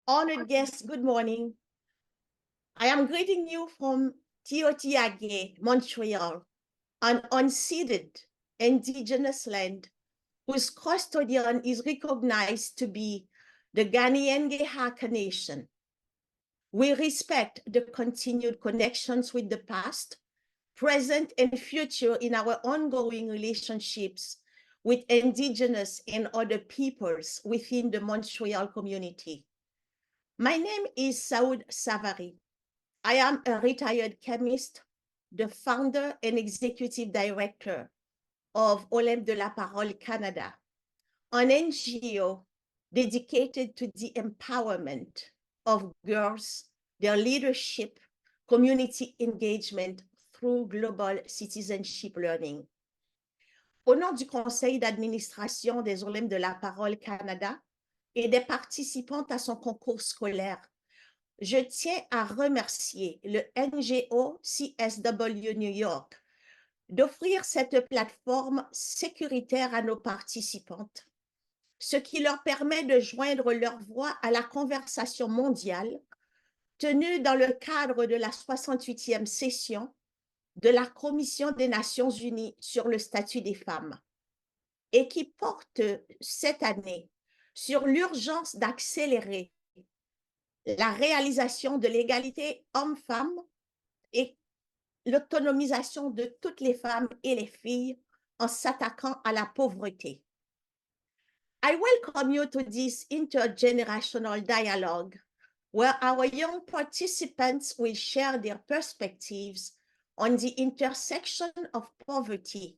Honored guests, good morning. I am greeting you from Tiohtià:ke, Montreal, an unceded indigenous land whose custodian is recognized to be the Ghanaian Nation. We respect the continued connections with the past, present, and future in our ongoing relationships with indigenous and other peoples within the Montreal community. My name is Saôde Savary. I am a retired chemist, the founder and executive director of Olympes de la Parole Canada, an NGO dedicated to the empowerment of girls, their leadership, community engagement through global citizenship learning. Au nom du conseil d'administration des Olympes de la Parole Canada et des participantes à son concours scolaire, je tiens à remercier le Ngo-Csw New York d'offrir cette plateforme sécuritaire à nos participantes, ce qui leur permet de joindre leur voix à la conversation mondiale tenue dans le cadre de la 68e session de la Commission des Nations Unies sur le statut des femmes et qui porte cette année sur l'urgence d'accélérer la réalisation de l'égalité hommes-femmes et l'autonomisation de toutes les femmes et les filles en s'attaquant à la pauvreté. I welcome you to this intergenerational dialogue where our young participants will share their perspectives on the intersection of poverty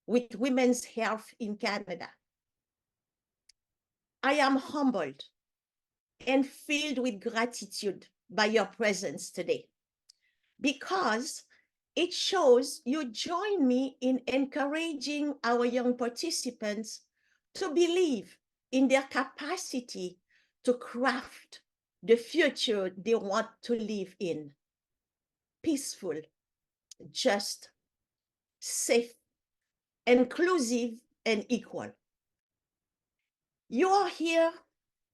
with women's health in Canada. I am humbled and filled with gratitude by your presence today, because it shows you join me in encouraging our young participants to believe in their capacity to craft the future they want to live in. Peaceful, just, safe, inclusive, and equal. You are here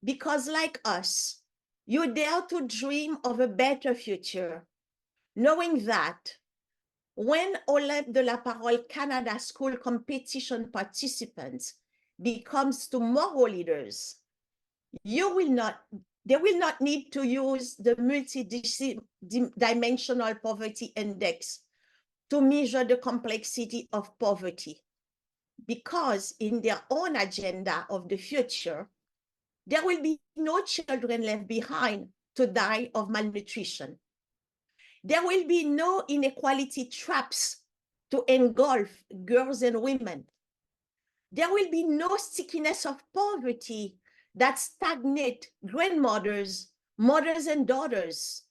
because, like us, you dare to dream of a better future, knowing that when Olympes de la Parole Canada School competition participants becomes tomorrow leaders, they will not need to use the multi-dimensional poverty index to measure the complexity of poverty, because in their own agenda of the future, there will be no children left behind to die of malnutrition. There will be no inequality traps to engulf girls and women. There will be no stickiness of poverty that stagnate grandmothers, mothers, and daughters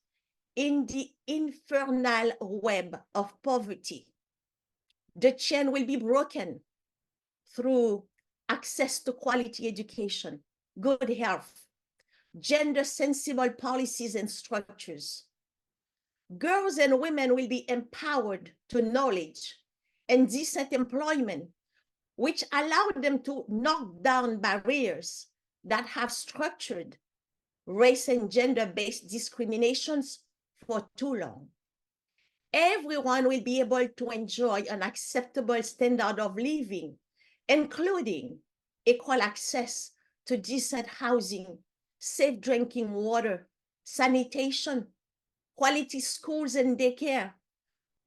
in the infernal web of poverty. The chain will be broken through access to quality education, good health, gender-sensible policies and structures. Girls and women will be empowered to knowledge and decent employment, which allow them to knock down barriers that have structured race and gender-based discriminations for too long. Everyone will be able to enjoy an acceptable standard of living, including equal access to decent housing, safe drinking water, sanitation, quality schools and daycare,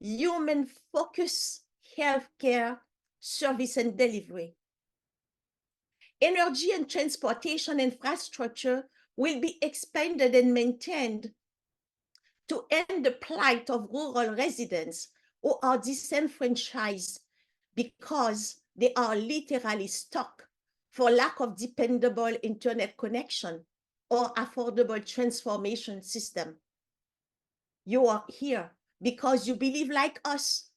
human-focused healthcare service and delivery. Energy and transportation infrastructure will be expanded and maintained to end the plight of rural residents who are disenfranchised because they are literally stuck for lack of dependable internet connection or affordable transformation system. You are here because you believe, like us,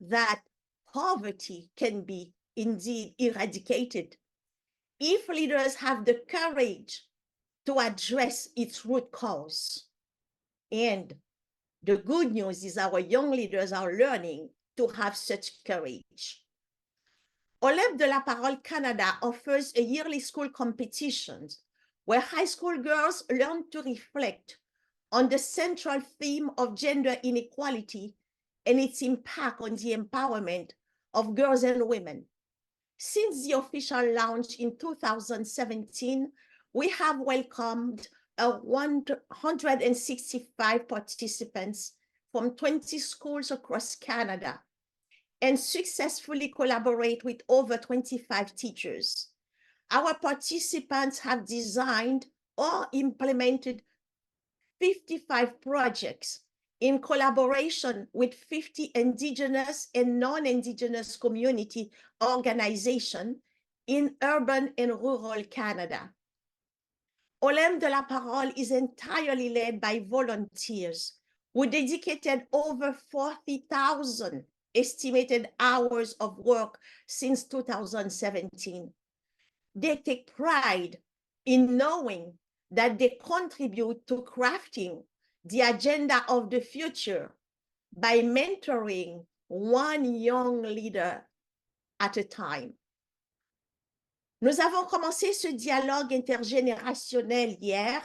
that poverty can be indeed eradicated if leaders have the courage to address its root cause. And the good news is our young leaders are learning to have such courage. Olympes de la Parole Canada offers a yearly school competition where high school girls learn to reflect on the central theme of gender inequality and its impact on the empowerment of girls and women. Since the official launch in 2017, we have welcomed 165 participants from 20 schools across Canada and successfully collaborate with over 25 teachers. Our participants have designed or implemented 55 projects in collaboration with 50 Indigenous and non-Indigenous community organizations in urban and rural Canada. Olympes de la Parole is entirely led by volunteers who dedicated over 40,000 estimated hours of work since 2017. They take pride in knowing that they contribute to crafting the agenda of the future by mentoring one young leader at a time. Nous avons commencé ce dialogue intergénérationnel hier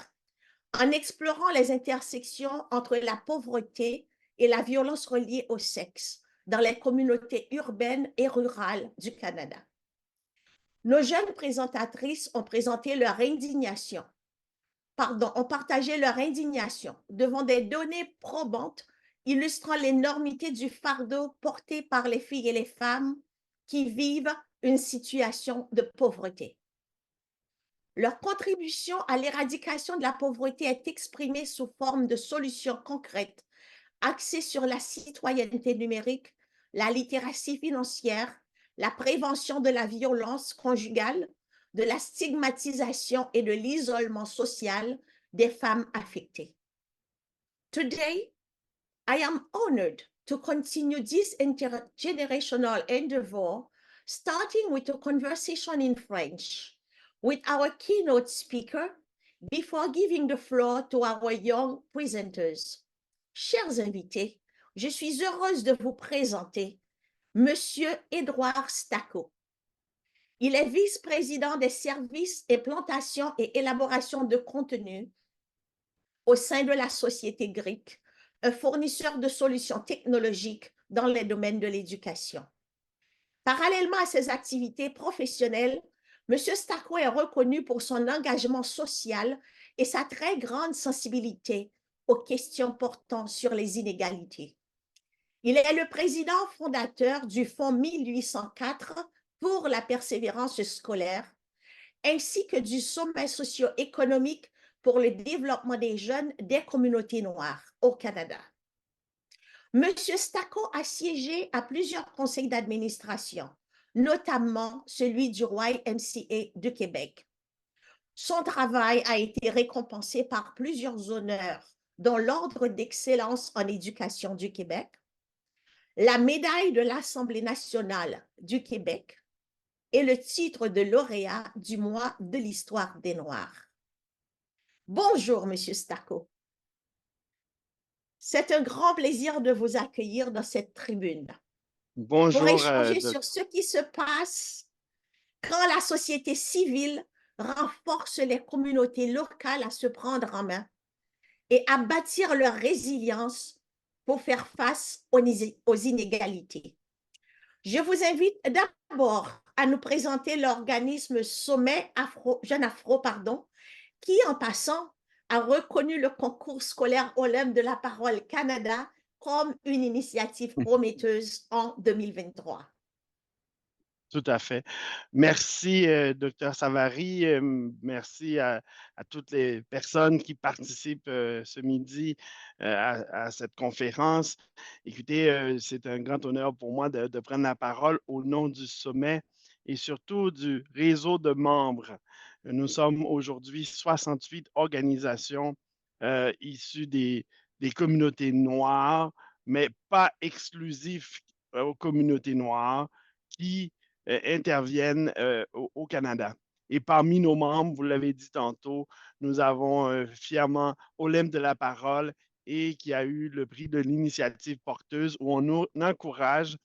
en explorant les intersections entre la pauvreté et la violence reliée au sexe dans les communautés urbaines et rurales du Canada. Nos jeunes présentatrices ont présenté leur indignation, ont partagé leur indignation devant des données probantes illustrant l'énormité du fardeau porté par les filles et les femmes qui vivent une situation de pauvreté. Leur contribution à l'éradication de la pauvreté est exprimée sous forme de solutions concrètes axées sur la citoyenneté numérique, la littératie financière, la prévention de la violence conjugale, de la stigmatisation et de l'isolement social des femmes affectées. Today, I am honored to continue this intergenerational endeavor, starting with a conversation in French with our keynote speaker before giving the floor to our young presenters. Chers invités, je suis heureuse de vous présenter Monsieur Edouard Staco. Il est vice-président des services, implantation et élaboration de contenu au sein de la société grecque, un fournisseur de solutions technologiques dans les domaines de l'éducation. Parallèlement à ses activités professionnelles, M. Staco est reconnu pour son engagement social et sa très grande sensibilité aux questions portant sur les inégalités. Il est le président fondateur du Fonds 1804 pour la persévérance scolaire, ainsi que du Sommet socio-économique pour le développement des jeunes des communautés noires au Canada. Monsieur Staco a siégé à plusieurs conseils d'administration, notamment celui du YMCA de Québec. Son travail a été récompensé par plusieurs honneurs, dont l'Ordre d'excellence en éducation du Québec, la médaille de l'Assemblée nationale du Québec et le titre de lauréat du mois de l'histoire des Noirs. Bonjour, Monsieur Staco. C'est un grand plaisir de vous accueillir dans cette tribune. Bonjour. Pour échanger sur ce qui se passe quand la société civile renforce les communautés locales à se prendre en main et à bâtir leur résilience pour faire face aux inégalités. Je vous invite d'abord à nous présenter l'organisme Sommet Jeunes Afro, qui, en passant, a reconnu le concours scolaire Olympes de la Parole Canada comme une initiative prometteuse en 2023. Tout à fait. Merci, Dr. Savary. Merci à toutes les personnes qui participent ce midi à cette conférence. Écoutez, c'est un grand honneur pour moi de prendre la parole au nom du sommet et surtout du réseau de membres. Nous sommes aujourd'hui 68 organisations issues des communautés noires, mais pas exclusives aux communautés noires qui interviennent au Canada. Et parmi nos membres, vous l'avez dit tantôt, nous avons fièrement Olympes de la Parole et qui a eu le prix de l'initiative porteuse où on encourage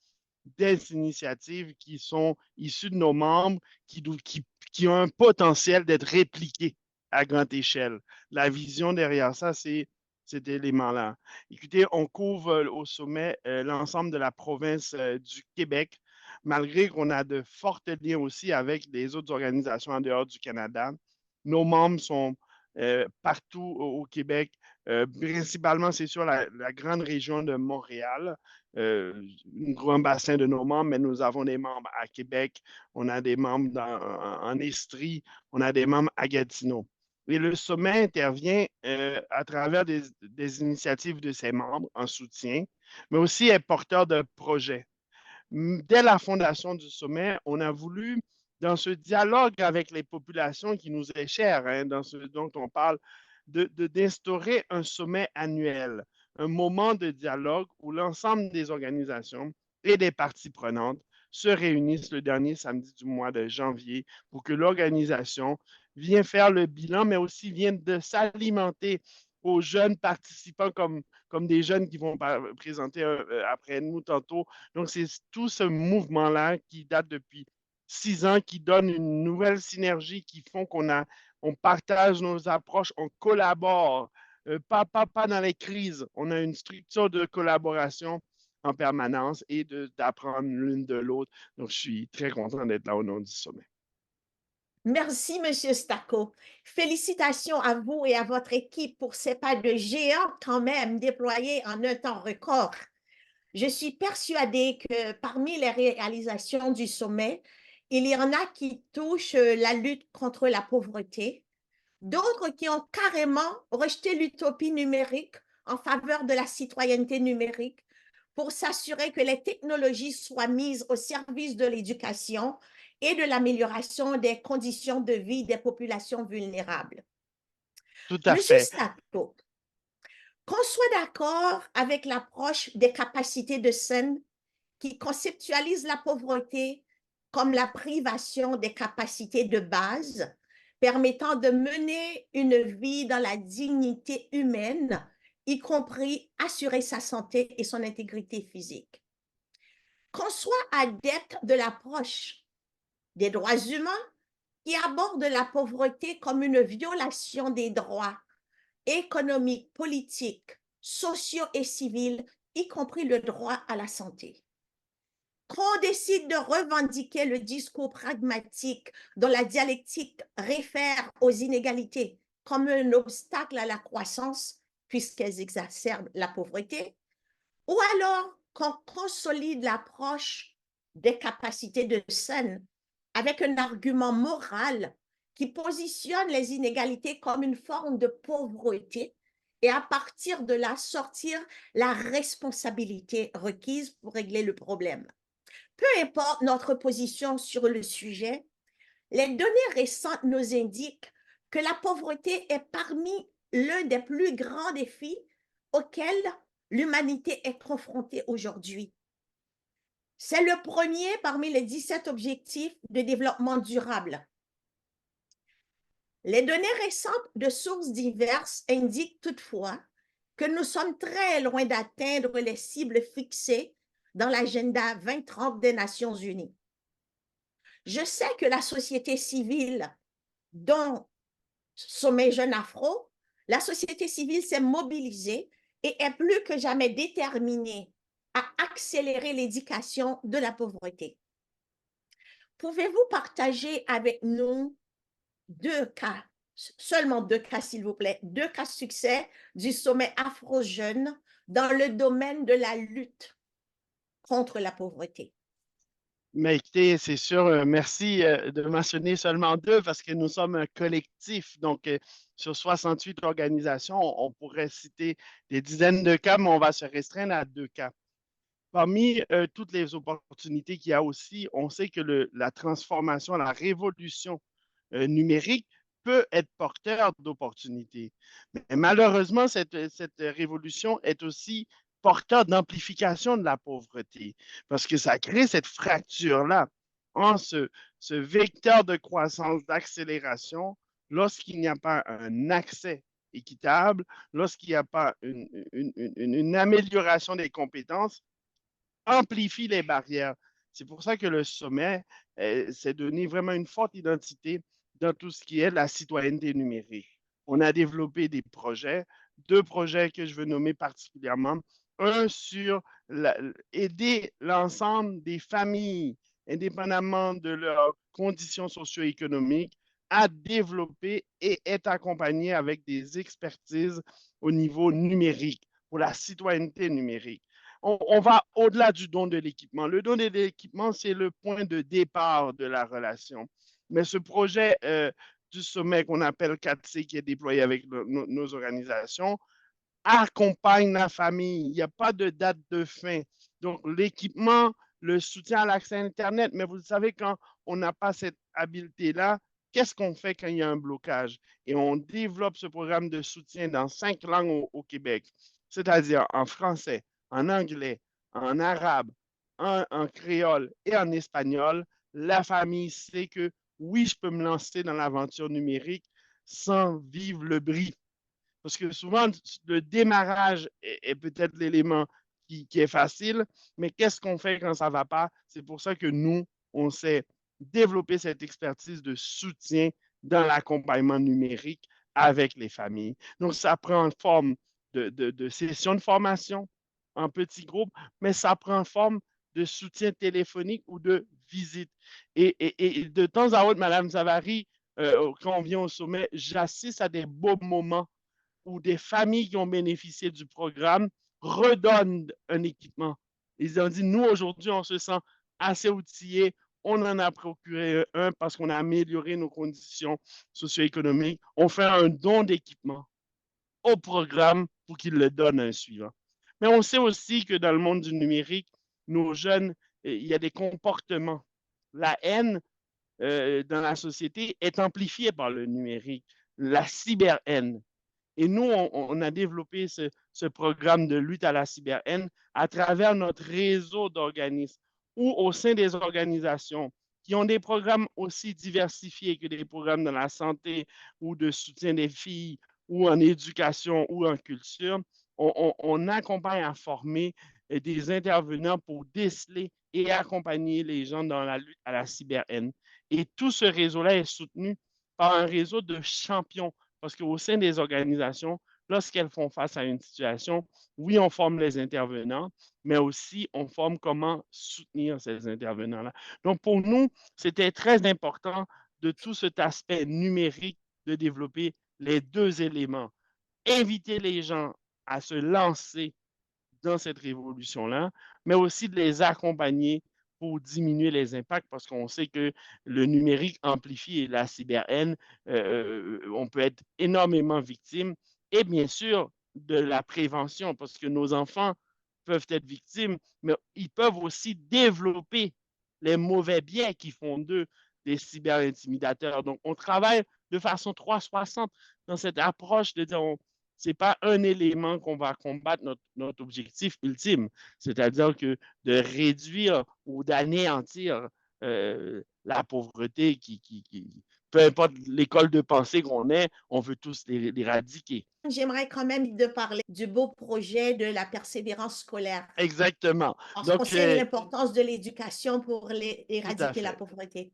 des initiatives qui sont issues de nos membres qui ont un potentiel d'être répliquées à grande échelle. La vision derrière ça, c'est cet élément-là. Écoutez, on couvre au sommet l'ensemble de la province du Québec, malgré qu'on a de forts liens aussi avec les autres organisations en dehors du Canada. Nos membres sont partout au Québec, principalement, c'est sur la grande région de Montréal, un grand bassin de nos membres, mais nous avons des membres à Québec, on a des membres en Estrie, on a des membres à Gatineau. Et le sommet intervient à travers des initiatives de ses membres en soutien, mais aussi est porteur de projets. Dès la fondation du sommet, on a voulu, dans ce dialogue avec les populations qui nous est cher, hein, dans ce dont on parle, d'instaurer un sommet annuel, un moment de dialogue où l'ensemble des organisations et des parties prenantes se réunissent le dernier samedi du mois de janvier pour que l'organisation vienne faire le bilan, mais aussi vienne de s'alimenter aux jeunes participants comme des jeunes qui vont présenter après nous tantôt. Donc, c'est tout ce mouvement-là qui date depuis 6 ans, qui donne une nouvelle synergie, qui font on partage nos approches, on collabore, pas dans les crises. On a une structure de collaboration en permanence et d'apprendre l'une de l'autre. Donc, je suis très content d'être là au nom du sommet. Merci, Monsieur Staco. Félicitations à vous et à votre équipe pour ces pas de géant quand même déployés en un temps record. Je suis persuadée que parmi les réalisations du sommet, il y en a qui touchent la lutte contre la pauvreté, d'autres qui ont carrément rejeté l'utopie numérique en faveur de la citoyenneté numérique pour s'assurer que les technologies soient mises au service de l'éducation et de l'amélioration des conditions de vie des populations vulnérables. Tout à Monsieur fait. Staco, qu'on soit d'accord avec l'approche des capacités de Zheng qui conceptualise la pauvreté comme la privation des capacités de base permettant de mener une vie dans la dignité humaine, y compris assurer sa santé et son intégrité physique. Qu'on soit adepte de l'approche des droits humains qui aborde la pauvreté comme une violation des droits économiques, politiques, sociaux et civils, y compris le droit à la santé. Qu'on décide de revendiquer le discours pragmatique dont la dialectique réfère aux inégalités comme un obstacle à la croissance puisqu'elles exacerbent la pauvreté, ou alors qu'on consolide l'approche des capacités de Zheng avec un argument moral qui positionne les inégalités comme une forme de pauvreté et à partir de là sortir la responsabilité requise pour régler le problème. Peu importe notre position sur le sujet, les données récentes nous indiquent que la pauvreté est parmi l'un des plus grands défis auxquels l'humanité est confrontée aujourd'hui. C'est le premier parmi les 17 objectifs de développement durable. Les données récentes de sources diverses indiquent toutefois que nous sommes très loin d'atteindre les cibles fixées dans l'agenda 2030 des Nations Unies. Je sais que la société civile, dont Sommet Jeunes Afro, la société civile s'est mobilisée et est plus que jamais déterminée à accélérer l'éducation de la pauvreté. Pouvez-vous partager avec nous seulement deux cas s'il vous plaît, 2 cas succès du sommet Afro-Jeunes dans le domaine de la lutte contre la pauvreté? Mais écoutez, c'est sûr, merci de mentionner seulement 2 parce que nous sommes un collectif. Donc, sur 68 organisations, on pourrait citer des dizaines de cas, mais on va se restreindre à 2 cas. Parmi toutes les opportunités qu'il y a aussi, on sait que la transformation, la révolution numérique peut être porteur d'opportunités. Mais malheureusement, cette révolution est aussi porteur d'amplification de la pauvreté parce que ça crée cette fracture-là en ce vecteur de croissance, d'accélération, lorsqu'il n'y a pas un accès équitable, lorsqu'il n'y a pas une amélioration des compétences, amplifie les barrières. C'est pour ça que le sommet s'est donné vraiment une forte identité dans tout ce qui est la citoyenneté numérique. On a développé des projets, 2 projets que je veux nommer particulièrement. Un sur aider l'ensemble des familles, indépendamment de leurs conditions socio-économiques, à développer et être accompagnés avec des expertises au niveau numérique, pour la citoyenneté numérique. On va au-delà du don de l'équipement. Le don de l'équipement, c'est le point de départ de la relation. Mais ce projet du sommet qu'on appelle 4C, qui est déployé avec nos organisations, accompagne la famille. Il n'y a pas de date de fin. Donc, l'équipement, le soutien à l'accès à Internet, mais vous le savez, quand on n'a pas cette habileté-là, qu'est-ce qu'on fait quand il y a un blocage? Et on développe ce programme de soutien dans 5 langues au Québec, c'est-à-dire en français, en anglais, en arabe, en créole et en espagnol. La famille sait que oui, je peux me lancer dans l'aventure numérique sans vivre le bris. Parce que souvent, le démarrage est peut-être l'élément qui est facile, mais qu'est-ce qu'on fait quand ça ne va pas? C'est pour ça que nous, on sait développer cette expertise de soutien dans l'accompagnement numérique avec les familles. Donc, ça prend forme de sessions de formation en petits groupes, mais ça prend forme de soutien téléphonique ou de visite. Et de temps à autre, Madame Savary, quand on vient au sommet, j'assiste à des beaux moments où des familles qui ont bénéficié du programme redonnent un équipement. Ils ont dit, nous, aujourd'hui, on se sent assez outillés. On en a procuré un parce qu'on a amélioré nos conditions socio-économiques. On fait un don d'équipement au programme pour qu'il le donne à un suivant. Mais on sait aussi que dans le monde du numérique, nos jeunes, il y a des comportements. La haine dans la société est amplifiée par le numérique, la cyber-haine. Et nous, on a développé ce programme de lutte à la cyber-haine à travers notre réseau d'organismes ou au sein des organisations qui ont des programmes aussi diversifiés que des programmes dans la santé ou de soutien des filles ou en éducation ou en culture. On accompagne à former des intervenants pour déceler et accompagner les gens dans la lutte à la cyber-haine. Et tout ce réseau-là est soutenu par un réseau de champions parce qu'au sein des organisations, lorsqu'elles font face à une situation, oui, on forme les intervenants, mais aussi on forme comment soutenir ces intervenants-là. Donc, pour nous, c'était très important de tout cet aspect numérique de développer les 2 éléments. Inviter les gens à se lancer dans cette révolution-là, mais aussi de les accompagner pour diminuer les impacts parce qu'on sait que le numérique amplifie la cyber-haine. On peut être énormément victime et bien sûr de la prévention parce que nos enfants peuvent être victimes, mais ils peuvent aussi développer les mauvais biais qui font d'eux des cyber-intimidateurs. Donc, on travaille de façon 360 dans cette approche de dire c'est pas un élément qu'on va combattre notre objectif ultime, c'est-à-dire que de réduire ou d'anéantir la pauvreté peu importe l'école de pensée qu'on est, on veut tous l'éradiquer. J'aimerais quand même de parler du beau projet de la persévérance scolaire. Exactement. Parce qu'on Donc, sait l'importance de l'éducation pour tout à éradiquer la fait. pauvreté.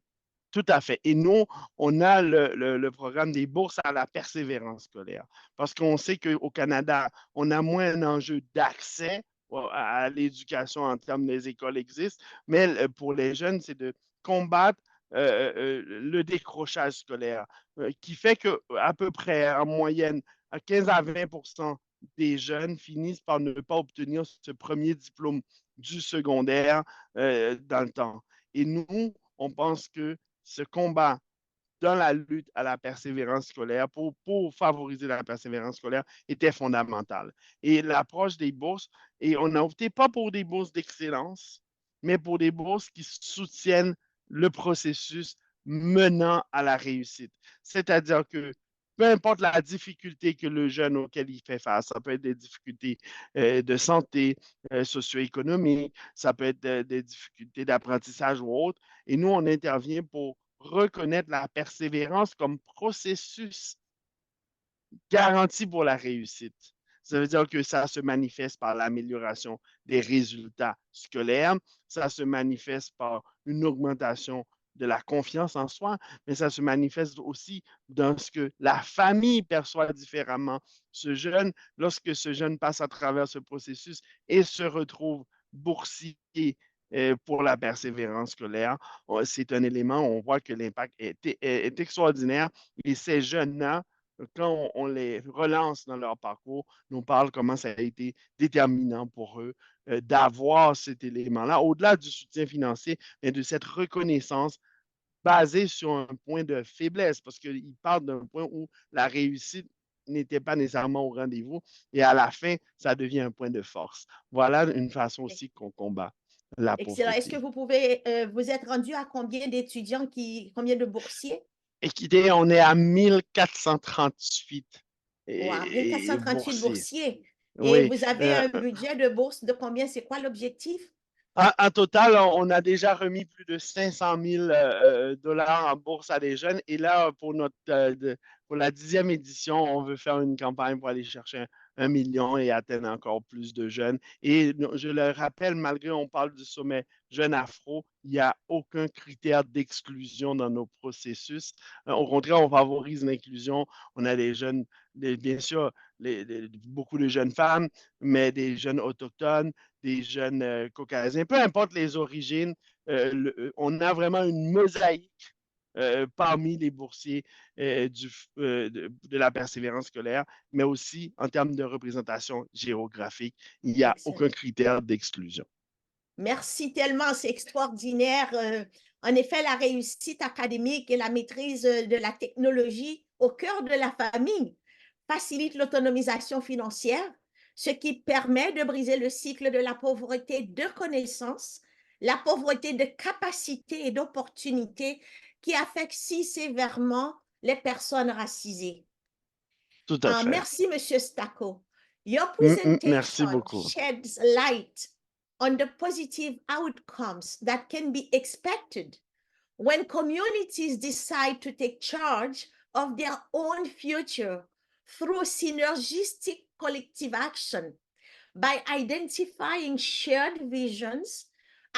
Tout à fait. Et nous, on a le programme des bourses à la persévérance scolaire. Parce qu'on sait qu'au Canada, on a moins un enjeu d'accès à l'éducation en termes des écoles existent, mais pour les jeunes, c'est de combattre le décrochage scolaire, qui fait qu'à peu près, en moyenne, 15 à 20 des jeunes finissent par ne pas obtenir ce premier diplôme du secondaire dans le temps. Et nous, on pense que ce combat dans la lutte à la persévérance scolaire pour favoriser la persévérance scolaire était fondamental. Et l'approche des bourses, et on n'a opté pas pour des bourses d'excellence, mais pour des bourses qui soutiennent le processus menant à la réussite. C'est-à-dire que peu importe la difficulté que le jeune auquel il fait face, ça peut être des difficultés de santé, socio-économique, ça peut être des difficultés d'apprentissage ou autre, et nous, on intervient pour reconnaître la persévérance comme processus garanti pour la réussite. Ça veut dire que ça se manifeste par l'amélioration des résultats scolaires, ça se manifeste par une augmentation de la confiance en soi, mais ça se manifeste aussi dans ce que la famille perçoit différemment ce jeune. Lorsque ce jeune passe à travers ce processus et se retrouve boursier pour la persévérance scolaire, c'est un élément où on voit que l'impact est extraordinaire. Et ces jeunes-là, quand on les relance dans leur parcours, nous parle comment ça a été déterminant pour eux d'avoir cet élément-là, au-delà du soutien financier, mais de cette reconnaissance basée sur un point de faiblesse, parce qu'ils partent d'un point où la réussite n'était pas nécessairement au rendez-vous, et à la fin, ça devient un point de force. Voilà une façon aussi qu'on combat la Excellent. Est-ce que pauvreté. vous pouvez, vous êtes rendu à combien d'étudiants combien de boursiers? Équité, on est à 1438 Wow, et 1438 boursiers. boursiers. Et Oui. vous avez un budget de bourse de combien? C'est quoi l'objectif? En total, on a déjà remis plus de 500 000 dollars en bourse à des jeunes. Et là, pour la 10e édition, on veut faire une campagne pour aller chercher 1 million et atteindre encore plus de jeunes. Et je le rappelle, malgré on parle du sommet Jeunes Afro, il n'y a aucun critère d'exclusion dans nos processus. Au contraire, on favorise l'inclusion. On a des jeunes, bien sûr, beaucoup de jeunes femmes, mais des jeunes autochtones, des jeunes caucasiens, peu importe les origines, on a vraiment une mosaïque parmi les boursiers de la persévérance scolaire, mais aussi en termes de représentation géographique. Il n'y a aucun Excellent. critère d'exclusion. Merci tellement, c'est extraordinaire. En effet, la réussite académique et la maîtrise de la technologie au cœur de la famille facilite l'autonomisation financière, ce qui permet de briser le cycle de la pauvreté de connaissances, la pauvreté de capacité et d'opportunités qui affecte si sévèrement les personnes racisées. Tout à fait. Merci, Monsieur Staco. Your Merci presentation beaucoup. sheds light on the positive outcomes that can be expected when communities decide to take charge of their own future through synergistic collective action by identifying shared visions,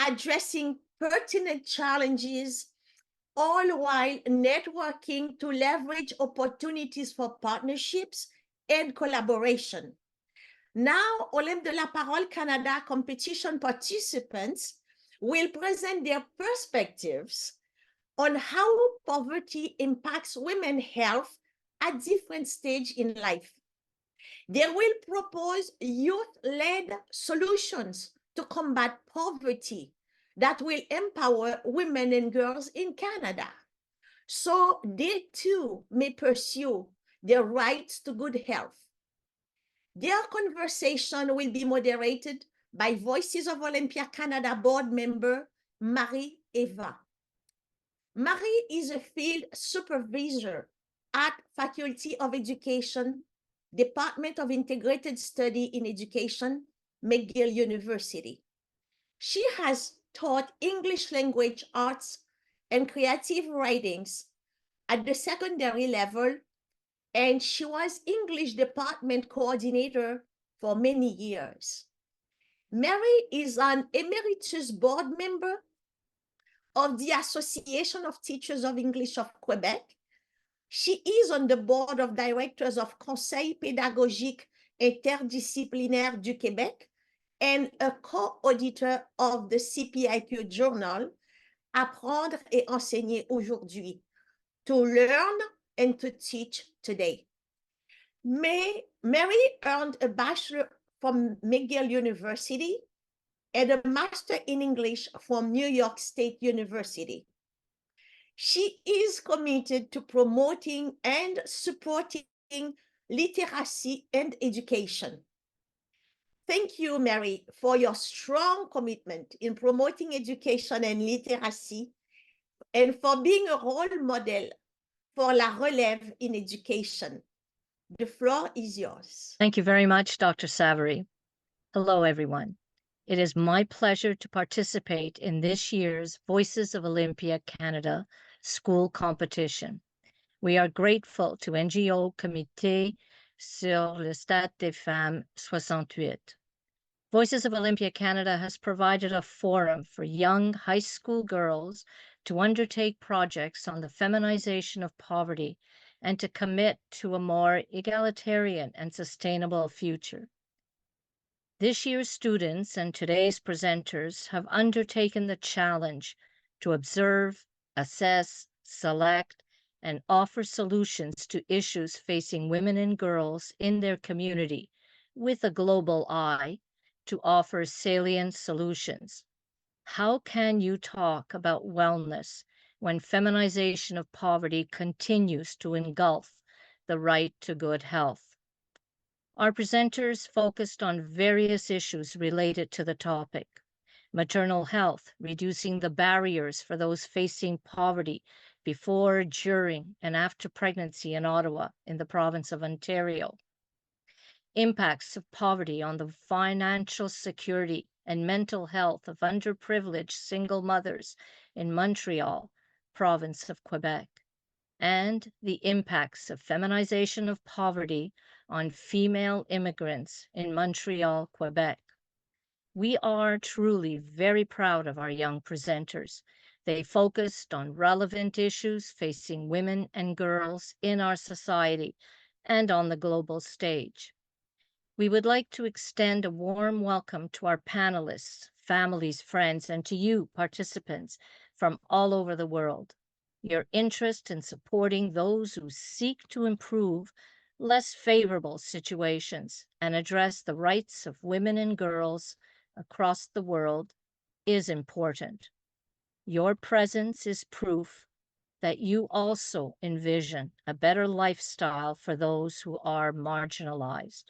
addressing pertinent challenges, all while networking to leverage opportunities for partnerships and collaboration. Now, Olympes de la Parole Canada competition participants will present their perspectives on how poverty impacts women's health at different stages in life. They will propose youth-led solutions to combat poverty that will empower women and girls in Canada, so they too may pursue their rights to good health. Their conversation will be moderated by Voices of Olympia Canada board member Marie-Eva. Marie is a field supervisor at Faculty of Education, Department of Integrated Study in Education, McGill University. She has taught English language arts and creative writings at the secondary level, and she was English department coordinator for many years. Mary is an emeritus board member of the Association of Teachers of English of Quebec. She is on the board of directors of Conseil pédagogique interdisciplinaire du Québec and a co-auditor of the CPIQ journal, Apprendre et enseigner aujourd'hui, to learn and to teach today. Mary earned a bachelor from McGill University and a master in English from New York State University. She is committed to promoting and supporting literacy and education. Thank you, Mary, for your strong commitment in promoting education and literacy and for being a role model for la relève in education. The floor is yours. Thank you very much, Dr. Savary. Hello, everyone. It is my pleasure to participate in this year's Voices of Olympia Canada School Competition. We are grateful to NGO Comité sur le Statut des Femmes 68 Voices of Olympia Canada has provided a forum for young high school girls to undertake projects on the feminization of poverty and to commit to a more egalitarian and sustainable future. This year's students and today's presenters have undertaken the challenge to observe, assess, select, and offer solutions to issues facing women and girls in their community with a global eye to offer salient solutions. How can you talk about wellness when feminization of poverty continues to engulf the right to good health? Our presenters focused on various issues related to the topic: maternal health, reducing the barriers for those facing poverty before, during, and after pregnancy in Ottawa, in the province of Ontario; impacts of poverty on the financial security and mental health of underprivileged single mothers in Montreal, province of Quebec; and the impacts of feminization of poverty on female immigrants in Montreal, Quebec. We are truly very proud of our young presenters. They focused on relevant issues facing women and girls in our society and on the global stage. We would like to extend a warm welcome to our panelists, families, friends, and to you, participants from all over the world. Your interest in supporting those who seek to improve less favorable situations and address the rights of women and girls across the world is important. Your presence is proof that you also envision a better lifestyle for those who are marginalized.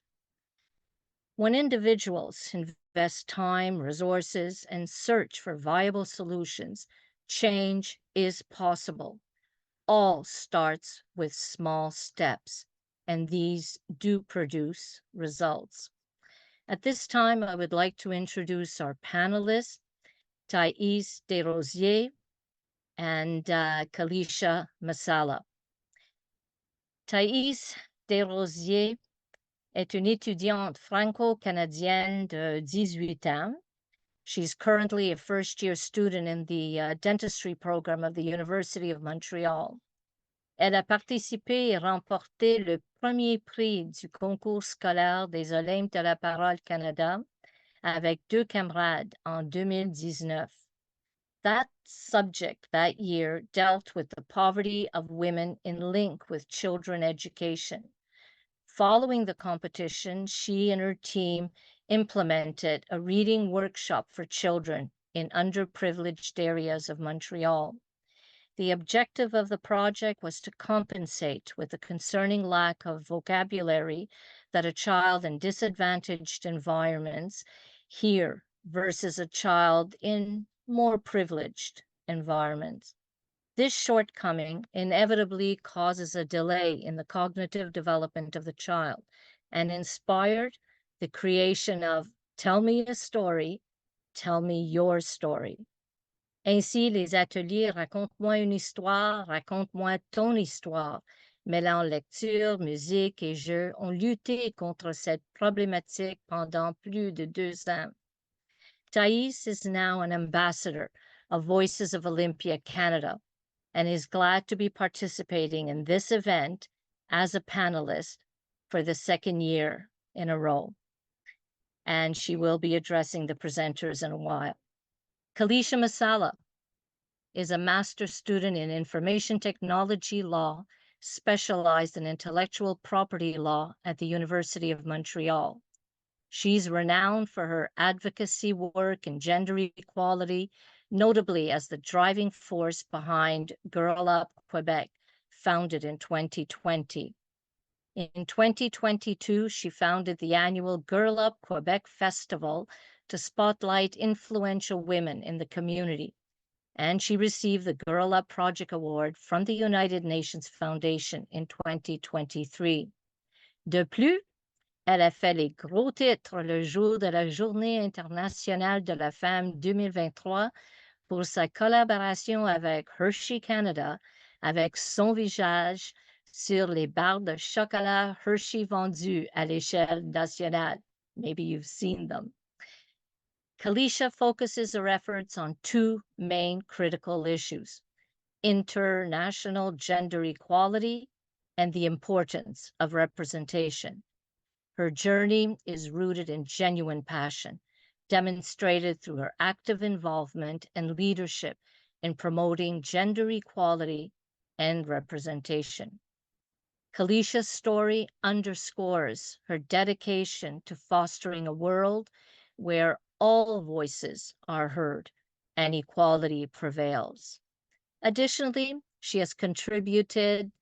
When individuals invest time, resources, and search for viable solutions, change is possible. All starts with small steps, and these do produce results. At this time, I would like to introduce our panelists, Thaïs Derosiaux and Kélicia Massala. Thaïs Derosiaux est une étudiante franco-canadienne de 18 ans. She's currently a first-year student in the dentistry program of the University of Montreal. Elle a participé et remporté le premier prix du concours scolaire des Olympes de la Parole Canada avec 2 camarades en 2019. That subject that year dealt with the poverty of women in link with children education. Following the competition, she and her team implemented a reading workshop for children in underprivileged areas of Montreal. The objective of the project was to compensate with the concerning lack of vocabulary that a child in disadvantaged environments hear versus a child in more privileged environments. This shortcoming inevitably causes a delay in the cognitive development of the child and inspired the creation of Tell Me a Story, Tell Me Your Story. Ainsi, les ateliers Raconte-moi une histoire, Raconte-moi ton histoire, mêlant lecture, musique et jeux, ont lutté contre cette problématique pendant plus de 2 ans. Thaïs is now an ambassador of Voices of Olympia Canada and is glad to be participating in this event as a panelist for the 2nd year in a row. And she will be addressing the presenters in a while. Kélicia Massala is a master's student in information technology law, specialized in intellectual property law at the University of Montreal. She's renowned for her advocacy work in gender equality, notably as the driving force behind Girl Up Quebec, founded in 2020. In 2022, she founded the annual Girl Up Quebec Festival to spotlight influential women in the community, and she received the Girl Up Project Award from the United Nations Foundation in 2023. De plus, elle a fait les gros titres le jour de la Journée internationale de la femme 2023 pour sa collaboration avec Hershey Canada, avec son visage sur les barres de chocolat Hershey vendues à l'échelle nationale. Maybe you've seen them. Kélicia focuses her efforts on two main critical issues: international gender equality and the importance of representation. Her journey is rooted in genuine passion, demonstrated through her active involvement and leadership in promoting gender equality and representation. Kélicia's story underscores her dedication to fostering a world where all voices are heard and equality prevails. Additionally, she has contributed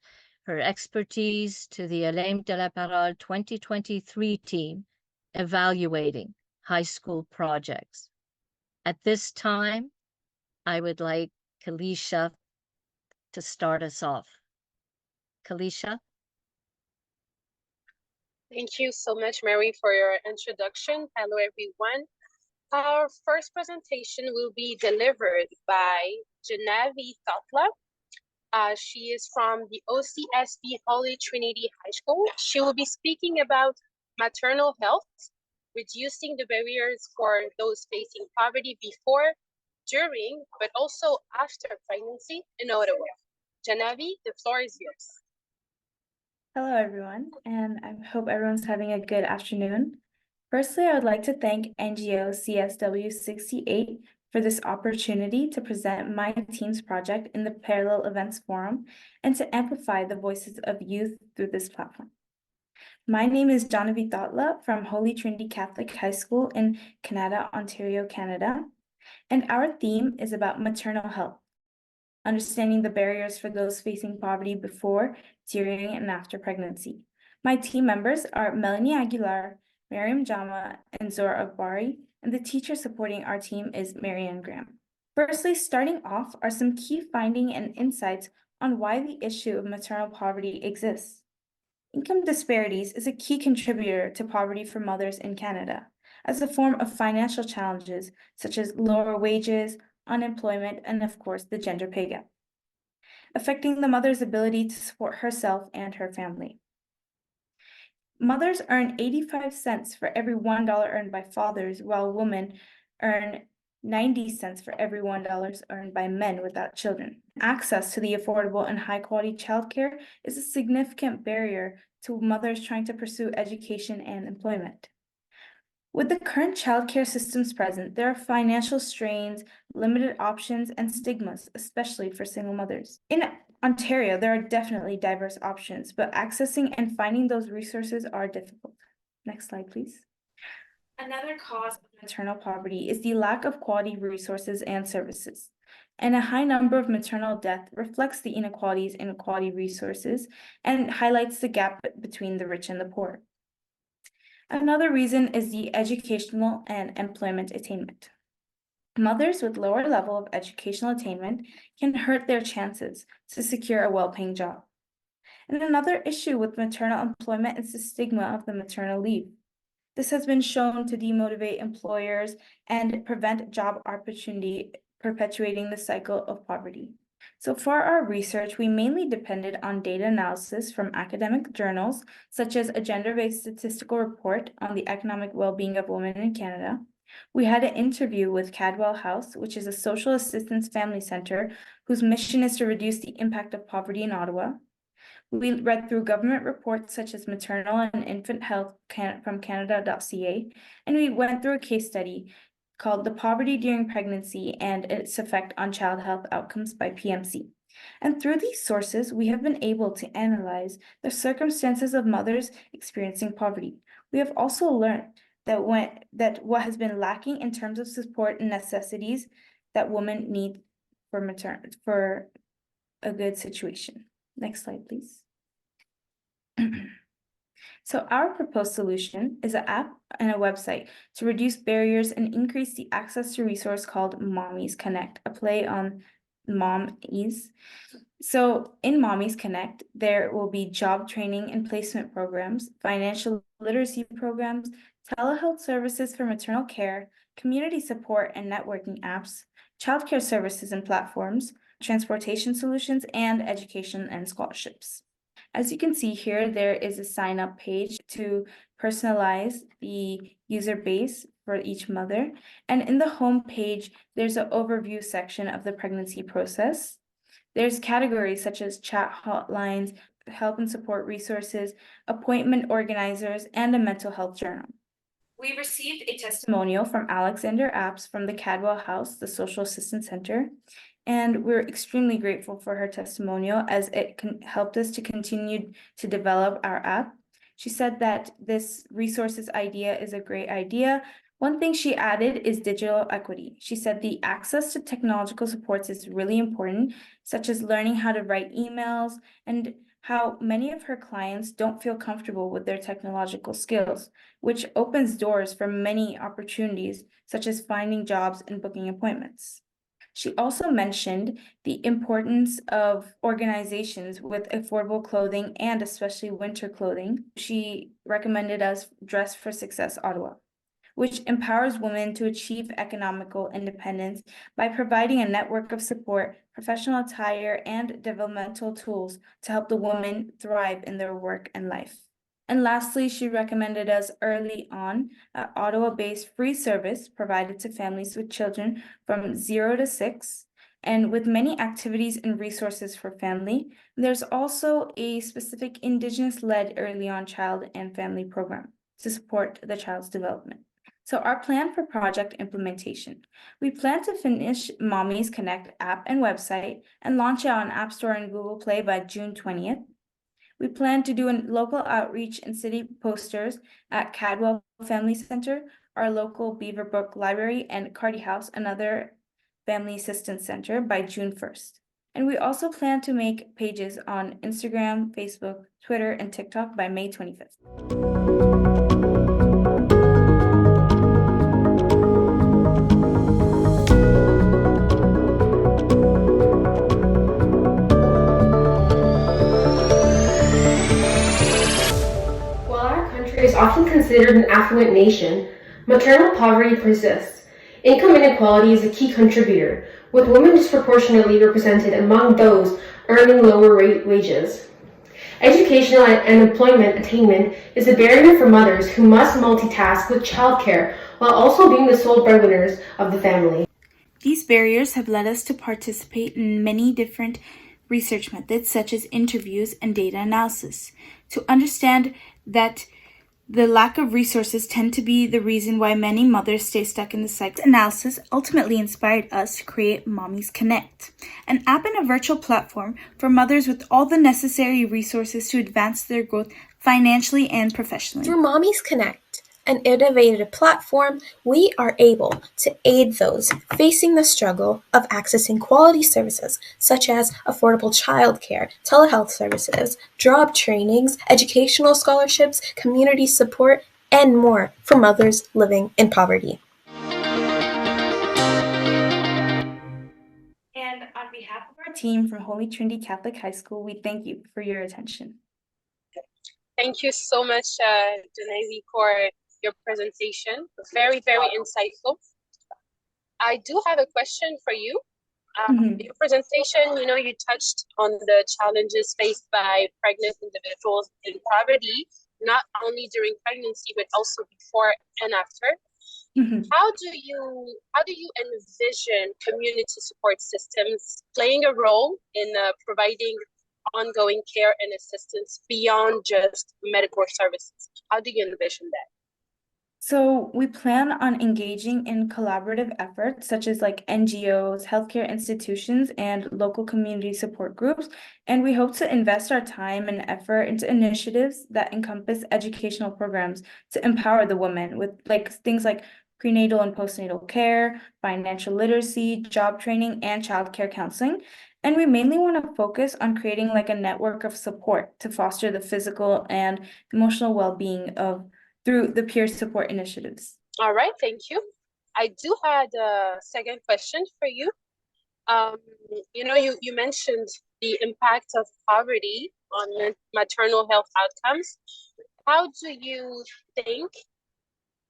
her expertise to the Olympes de la Parole 2023 team evaluating high school projects. At this time, I would like Kélicia to start us off. Kélicia? Thank you so much, Mary, for your introduction. Hello, everyone. Our first presentation will be delivered by Jahnavi Thotla. She is from the OCSB-Holy Trinity High School. She will be speaking about maternal health, reducing the barriers for those facing poverty before, during, but also after pregnancy in Ottawa. Jahnavi, the floor is yours. Hello, everyone, and I hope everyone's having a good afternoon. Firstly, I would like to thank Ngo-Csw for this opportunity to present my team's project in the Parallel Events Forum and to amplify the voices of youth through this platform. My name is Jahnavi Thotla from Holy Trinity Catholic High School in Canada, Ontario, Canada, and our theme is about maternal health, understanding the barriers for those facing poverty before, during, and after pregnancy. My team members are Melanie Aguilar, Miriam Jama, and Zora Akbari, and the teacher supporting our team is Marianne Graham. Firstly, starting off are some key findings and insights on why the issue of maternal poverty exists. Income disparities is a key contributor to poverty for mothers in Canada, as a form of financial challenges such as lower wages, unemployment, and of course, the gender pay gap, affecting the mother's ability to support herself and her family. Mothers earn 85 cents for every $1 earned by fathers, while women earn 90 cents for every $1 earned by men without children. Access to the affordable and high-quality childcare is a significant barrier to mothers trying to pursue education and employment. With the current childcare systems present, there are financial strains, limited options, and stigmas, especially for single mothers. In Ontario, there are definitely diverse options, but accessing and finding those resources are difficult. Next slide, please. Another cause of maternal poverty is the lack of quality resources and services, and a high number of maternal death reflects the inequalities in quality resources and highlights the gap between the rich and the poor. Another reason is the educational and employment attainment. Mothers with lower level of educational attainment can hurt their chances to secure a well-paying job. And another issue with maternal employment is the stigma of the maternal leave. This has been shown to demotivate employers and prevent job opportunity, perpetuating the cycle of poverty. So for our research, we mainly depended on data analysis from academic journals, such as a gender-based statistical report on the economic well-being of women in Canada. We had an interview with Cadwell House, which is a social assistance family center whose mission is to reduce the impact of poverty in Ottawa. We read through government reports such as Maternal and Infant Health from Canada.ca, and we went through a case study called The Poverty During Pregnancy and Its Effect on Child Health Outcomes by PMC. And through these sources, we have been able to analyze the circumstances of mothers experiencing poverty. We have also learned that what has been lacking in terms of support and necessities that women need for a good situation. Next slide, please. So our proposed solution is an app and a website to reduce barriers and increase the access to resource called Mommies Connect, a play on Mom-Ease. So in Mommies Connect, there will be job training and placement programs, financial literacy programs, telehealth services for maternal care, community support and networking apps, childcare services and platforms, transportation solutions, and education and scholarships. As you can see here, there is a sign up page to personalize the user base for each mother. And in the home page, there's an overview section of the pregnancy process. There's categories such as chat hotlines, help and support resources, appointment organizers, and a mental health journal. We received a testimonial from Alexander Apps from the Cadwell House, the Social Assistance Center, and we're extremely grateful for her testimonial as it helped us to continue to develop our app. She said that this resources idea is a great idea. One thing she added is digital equity. She said the access to technological supports is really important, such as learning how to write emails, and how many of her clients don't feel comfortable with their technological skills, which opens doors for many opportunities, such as finding jobs and booking appointments. She also mentioned the importance of organizations with affordable clothing and especially winter clothing. She recommended us Dress for Success Ottawa, which empowers women to achieve economical independence by providing a network of support, professional attire, and developmental tools to help the women thrive in their work and life. And lastly, she recommended us Early On, an Ottawa-based free service provided to families with children from 0 to 6, and with many activities and resources for family. There's also a specific Indigenous-led Early On child and family program to support the child's development. So our plan for project implementation. We plan to finish Mommies Connect app and website and launch it on App Store and Google Play by June 20th. We plan to do a local outreach and city posters at Cadwell Family Center, our local Beaverbrook Library, and Carty House, another family assistance center, by June 1st. And we also plan to make pages on Instagram, Facebook, Twitter, and TikTok by May 25th. Is often considered an affluent nation, maternal poverty persists. Income inequality is a key contributor, with women disproportionately represented among those earning lower wages. Educational and employment attainment is a barrier for mothers who must multitask with childcare while also being the sole breadwinners of the family. These barriers have led us to participate in many different research methods, such as interviews and data analysis, to understand that the lack of resources tend to be the reason why many mothers stay stuck in the cycle. Analysis ultimately inspired us to create Mommies Connect, an app and a virtual platform for mothers with all the necessary resources to advance their growth financially and professionally. Through Mommies Connect, an innovative platform, we are able to aid those facing the struggle of accessing quality services such as affordable childcare, telehealth services, job trainings, educational scholarships, community support, and more for mothers living in poverty. And on behalf of our team from Holy Trinity Catholic High School, we thank you for your attention. Thank you so much, Jahnavi, for your presentation. Very, very insightful. I do have a question for you. Your presentation, you touched on the challenges faced by pregnant individuals in poverty, not only during pregnancy, but also before and after. How do you envision community support systems playing a role in providing ongoing care and assistance beyond just medical services? How do you envision that? So we plan on engaging in collaborative efforts such as like NGOs, healthcare institutions, and local community support groups. And we hope to invest our time and effort into initiatives that encompass educational programs to empower the women with things like prenatal and postnatal care, financial literacy, job training, and childcare counseling. And we mainly want to focus on creating a network of support to foster the physical and emotional well-being through the peer support initiatives. All right, thank you. I do have a second question for you. You mentioned the impact of poverty on maternal health outcomes. How do you think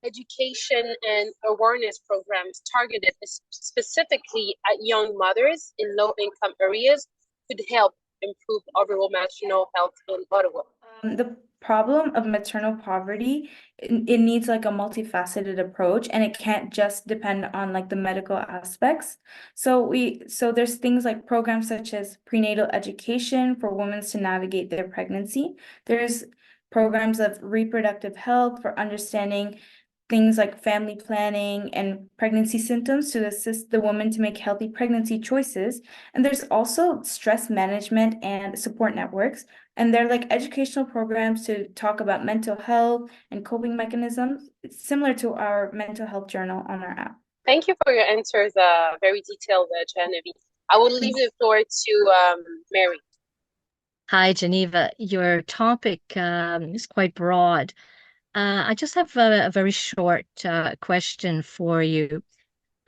education and awareness programs targeted specifically at young mothers in low-income areas could help improve overall maternal health in Ottawa? The problem of maternal poverty, it needs like a multifaceted approach, and it can't just depend on like the medical aspects. So there's things like programs such as prenatal education for women to navigate their pregnancy. There's programs of reproductive health for understanding things like family planning and pregnancy symptoms to assist the woman to make healthy pregnancy choices. And there's also stress management and support networks. And they're like educational programs to talk about mental health and coping mechanisms. It's similar to our mental health journal on our app. Thank you for your answers, very detailed, Jahnavi. I will leave the floor to Mary. Hi, Geneva. Your topic is quite broad. I just have a very short question for you.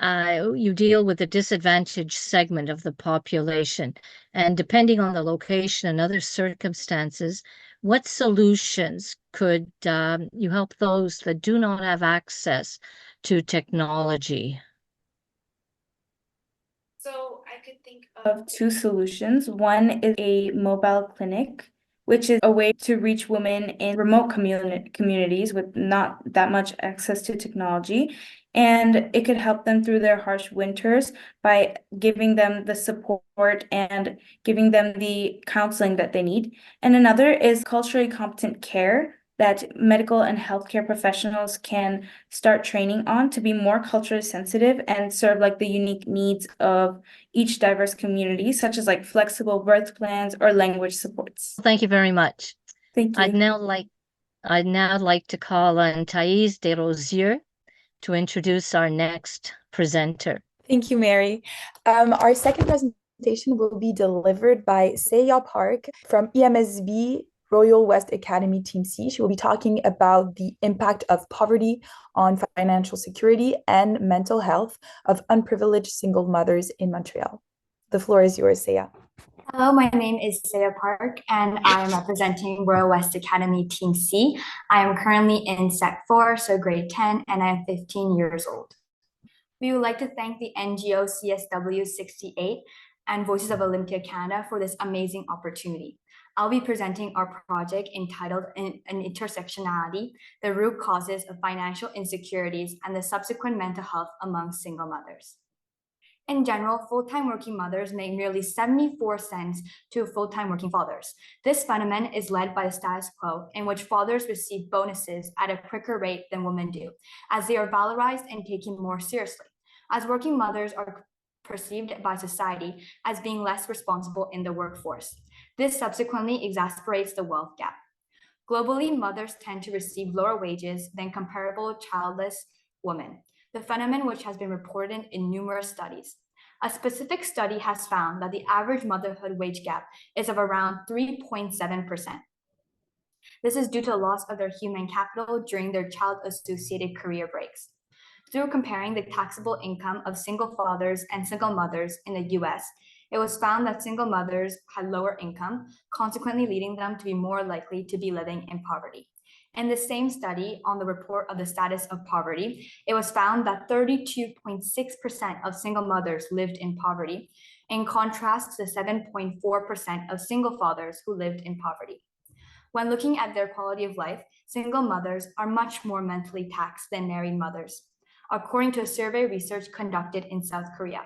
You deal with a disadvantaged segment of the population, and depending on the location and other circumstances, what solutions could you help those that do not have access to technology? So I could think of two solutions. One is a mobile clinic, which is a way to reach women in remote communities with not that much access to technology. And it could help them through their harsh winters by giving them the support and giving them the counseling that they need. And another is culturally competent care that medical and healthcare professionals can start training on to be more culturally sensitive and serve like the unique needs of each diverse community, such as like flexible birth plans or language supports. Thank you very much. Thank you. I'd now like to call on Thaïs Derosiaux to introduce our next presenter. Thank you, Mary. Our second presentation will be delivered by Seya Park from EMSB-Royal West Academy Team C. She will be talking about the impact of poverty on financial security and mental health of unprivileged single mothers in Montreal. The floor is yours, Seya. Hello, my name is Seya Park, and I am representing Royal West Academy Team C. I am currently in Sec 4, so grade 10, and I am 15 years old. We would like to thank the NGO CSW 68 and Voices of Olympia Canada for this amazing opportunity. I'll be presenting our project entitled An Intersectionality, the Root Causes of Financial Insecurities and the Subsequent Mental Health Among Single Mothers. In general, full-time working mothers make nearly 74 cents to full-time working fathers. This phenomenon is led by the status quo in which fathers receive bonuses at a quicker rate than women do, as they are valorized and taken more seriously, as working mothers are perceived by society as being less responsible in the workforce. This subsequently exacerbates the wealth gap. Globally, mothers tend to receive lower wages than comparable childless women, the phenomenon which has been reported in numerous studies. A specific study has found that the average motherhood wage gap is of around 3.7%. This is due to the loss of their human capital during their child-associated career breaks. Through comparing the taxable income of single fathers and single mothers in the US, it was found that single mothers had lower income, consequently leading them to be more likely to be living in poverty. In the same study on the report of the status of poverty, it was found that 32.6% of single mothers lived in poverty, in contrast to the 7.4% of single fathers who lived in poverty. When looking at their quality of life, single mothers are much more mentally taxed than married mothers, according to a survey research conducted in South Korea.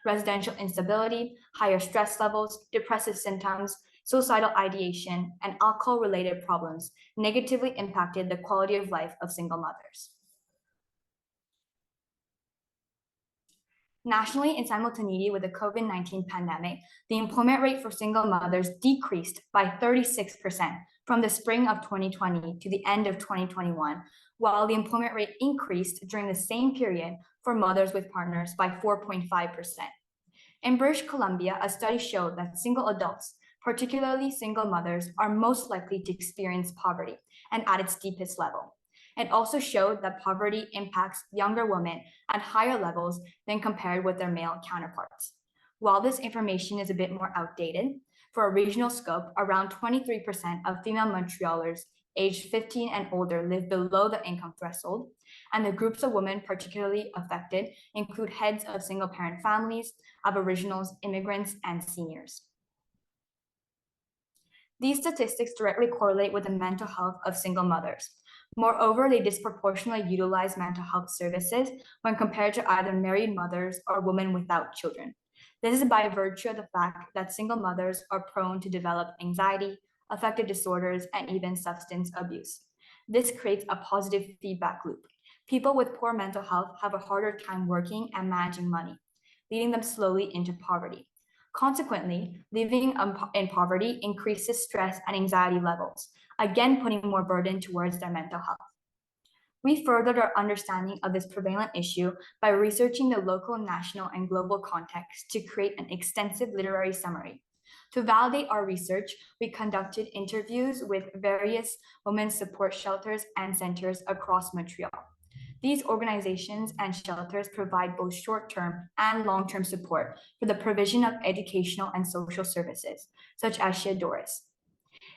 Residential instability, higher stress levels, depressive symptoms, suicidal ideation, and alcohol-related problems negatively impacted the quality of life of single mothers. Nationally, in simultaneity with the COVID-19 pandemic, the employment rate for single mothers decreased by 36% from the spring of 2020 to the end of 2021, while the employment rate increased during the same period for mothers with partners by 4.5%. In British Columbia, a study showed that single adults, particularly single mothers, are most likely to experience poverty and at its deepest level. It also showed that poverty impacts younger women at higher levels than compared with their male counterparts. While this information is a bit more outdated, for a regional scope, around 23% of female Montrealers aged 15 and older live below the income threshold, and the groups of women particularly affected include heads of single-parent families, Aboriginals, immigrants, and seniors. These statistics directly correlate with the mental health of single mothers. Moreover, they disproportionately utilize mental health services when compared to either married mothers or women without children. This is by virtue of the fact that single mothers are prone to develop anxiety, affective disorders, and even substance abuse. This creates a positive feedback loop. People with poor mental health have a harder time working and managing money, leading them slowly into poverty. Consequently, living in poverty increases stress and anxiety levels, again putting more burden towards their mental health. We furthered our understanding of this prevalent issue by researching the local, national, and global context to create an extensive literary summary. To validate our research, we conducted interviews with various women's support shelters and centers across Montreal. These organizations and shelters provide both short-term and long-term support for the provision of educational and social services, such as Chez Doris.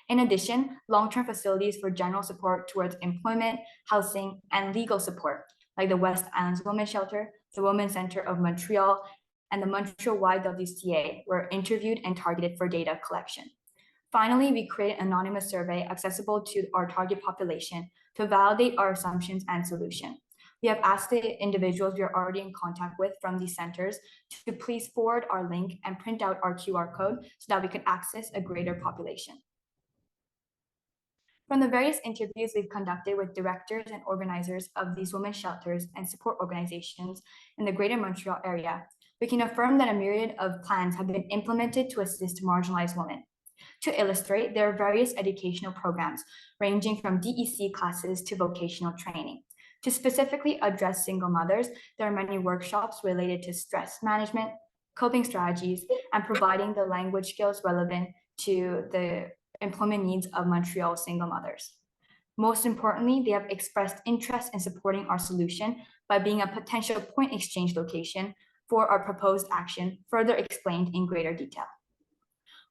In addition, long-term facilities for general support towards employment, housing, and legal support, like the West Islands Women's Shelter, the Women's Center of Montreal, and the Montreal YWCA were interviewed and targeted for data collection. Finally, we created an anonymous survey accessible to our target population to validate our assumptions and solution. We have asked the individuals we are already in contact with from these centers to please forward our link and print out our QR code so that we can access a greater population. From the various interviews we've conducted with directors and organizers of these women's shelters and support organizations in the Greater Montreal area, we can affirm that a myriad of plans have been implemented to assist marginalized women. To illustrate, there are various educational programs ranging from DEC classes to vocational training. To specifically address single mothers, there are many workshops related to stress management, coping strategies, and providing the language skills relevant to the employment needs of Montreal single mothers. Most importantly, they have expressed interest in supporting our solution by being a potential point exchange location for our proposed action, further explained in greater detail.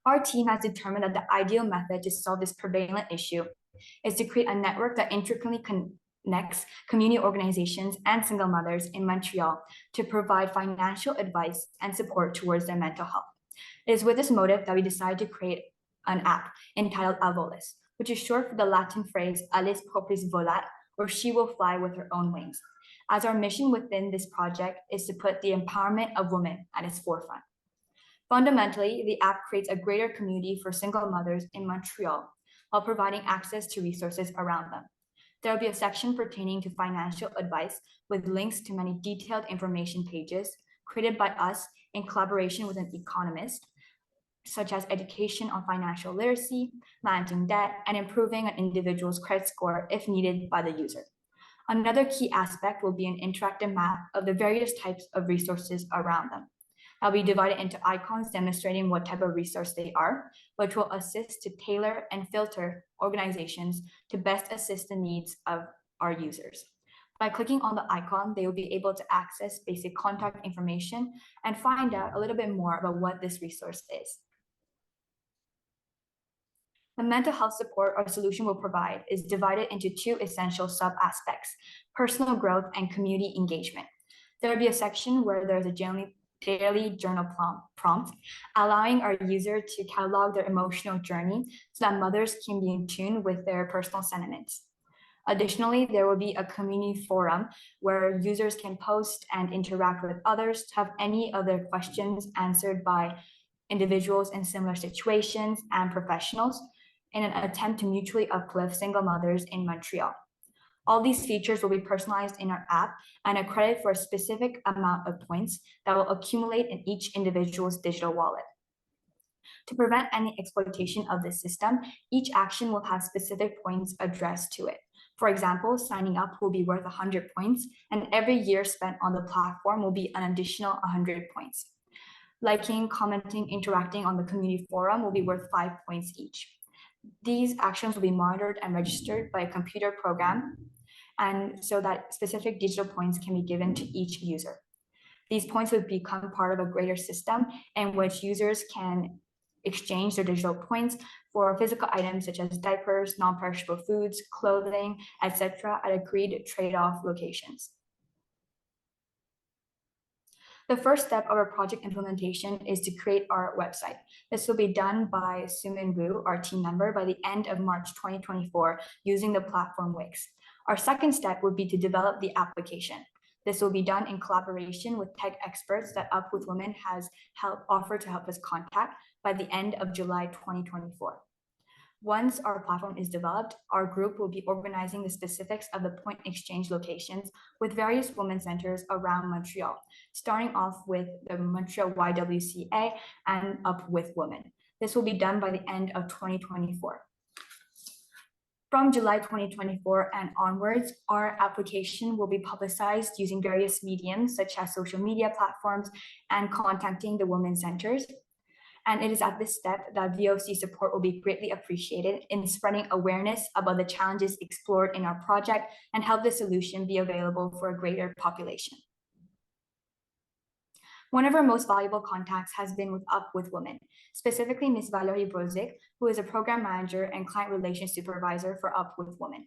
Our team has determined that the ideal method to solve this prevalent issue is to create a network that intricately connects community organizations and single mothers in Montreal to provide financial advice and support towards their mental health. It is with this motive that we decided to create an app entitled Avolis, which is short for the Latin phrase Alice propris volat, or she will fly with her own wings, as our mission within this project is to put the empowerment of women at its forefront. Fundamentally, the app creates a greater community for single mothers in Montreal while providing access to resources around them. There will be a section pertaining to financial advice with links to many detailed information pages created by us in collaboration with an economist, such as education on financial literacy, managing debt, and improving an individual's credit score if needed by the user. Another key aspect will be an interactive map of the various types of resources around them. I'll be divided into icons demonstrating what type of resource they are, which will assist to tailor and filter organizations to best assist the needs of our users. By clicking on the icon, they will be able to access basic contact information and find out a little bit more about what this resource is. The mental health support our solution will provide is divided into two essential sub-aspects: personal growth and community engagement. There will be a section where there's a daily journal prompt, allowing our user to catalog their emotional journey so that mothers can be in tune with their personal sentiments. Additionally, there will be a community forum where users can post and interact with others to have any of their questions answered by individuals in similar situations and professionals in an attempt to mutually uplift single mothers in Montreal. All these features will be personalized in our app and are credited for a specific amount of points that will accumulate in each individual's digital wallet. To prevent any exploitation of this system, each action will have specific points addressed to it. For example, signing up will be worth 100 points, and every year spent on the platform will be an additional 100 points. Liking, commenting, interacting on the community forum will be worth 5 points each. These actions will be monitored and registered by a computer program, and so that specific digital points can be given to each user. These points would become part of a greater system in which users can exchange their digital points for physical items such as diapers, non-perishable foods, clothing, etc. at agreed trade-off locations. The first step of our project implementation is to create our website. This will be done by Sumin Wu, our team member, by the end of March 2024 using the platform Wix. Our second step would be to develop the application. This will be done in collaboration with tech experts that Up With Women has offered to help us contact by the end of July 2024. Once our platform is developed, our group will be organizing the specifics of the point exchange locations with various women's centers around Montreal, starting off with the Montreal YWCA and Up With Women. This will be done by the end of 2024. From July 2024 and onwards, our application will be publicized using various mediums such as social media platforms and contacting the women's centers. And it is at this step that VOC support will be greatly appreciated in spreading awareness about the challenges explored in our project and help the solution be available for a greater population. One of our most valuable contacts has been with Up With Women, specifically Ms. Valérie Brozic, who is a program manager and client relations supervisor for Up With Women.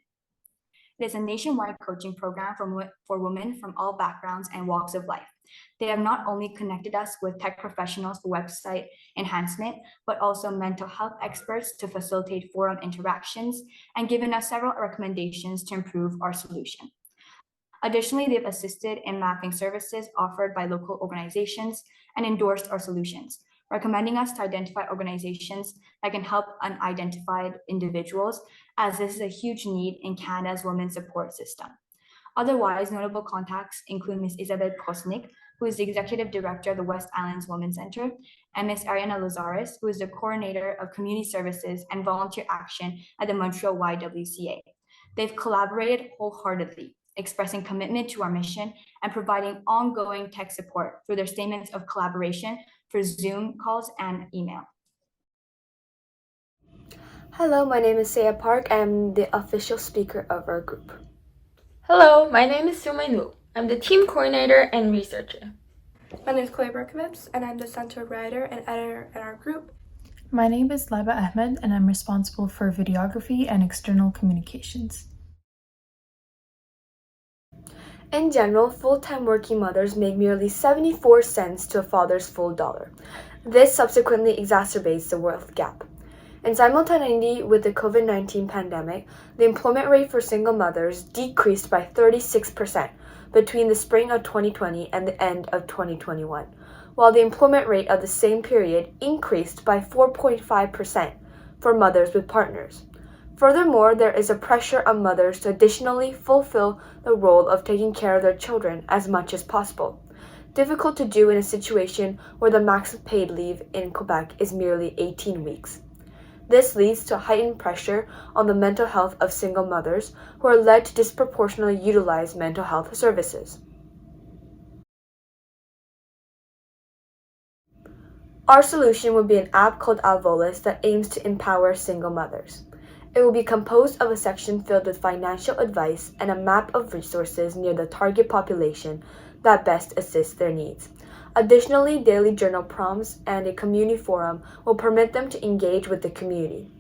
It is a nationwide coaching program for women from all backgrounds and walks of life. They have not only connected us with tech professionals for website enhancement, but also mental health experts to facilitate forum interactions and given us several recommendations to improve our solution. Additionally, they've assisted in mapping services offered by local organizations and endorsed our solutions, recommending us to identify organizations that can help unidentified individuals, as this is a huge need in Canada's women's support system. Otherwise, notable contacts include Ms. Isabelle Prosnik, who is the Executive Director of the West Islands Women's Center, and Ms. Ariana Lazares, who is the Coordinator of Community Services and Volunteer Action at the Montreal YWCA. They've collaborated wholeheartedly, expressing commitment to our mission and providing ongoing tech support through their statements of collaboration for Zoom calls and email. Hello, my name is Saya Park. I am the official speaker of our group. Hello, my name is Sumin Wu. I'm the team coordinator and researcher. My name is Chloe Berkovitz, and I'm the center writer and editor in our group. My name is Laiba Ahmed, and I'm responsible for videography and external communications. In general, full-time working mothers make merely 74 cents to a father's full dollar. This subsequently exacerbates the wealth gap. In simultaneity with the COVID-19 pandemic, the employment rate for single mothers decreased by 36% between the spring of 2020 and the end of 2021, while the employment rate of the same period increased by 4.5% for mothers with partners. Furthermore, there is a pressure on mothers to additionally fulfill the role of taking care of their children as much as possible, difficult to do in a situation where the maximum paid leave in Quebec is merely 18 weeks. This leads to heightened pressure on the mental health of single mothers who are led to disproportionately utilize mental health services. Our solution would be an app called Alvolis that aims to empower single mothers. It will be composed of a section filled with financial advice and a map of resources near the target population that best assists their needs. Additionally, daily journal prompts and a community forum will permit them to engage with the community.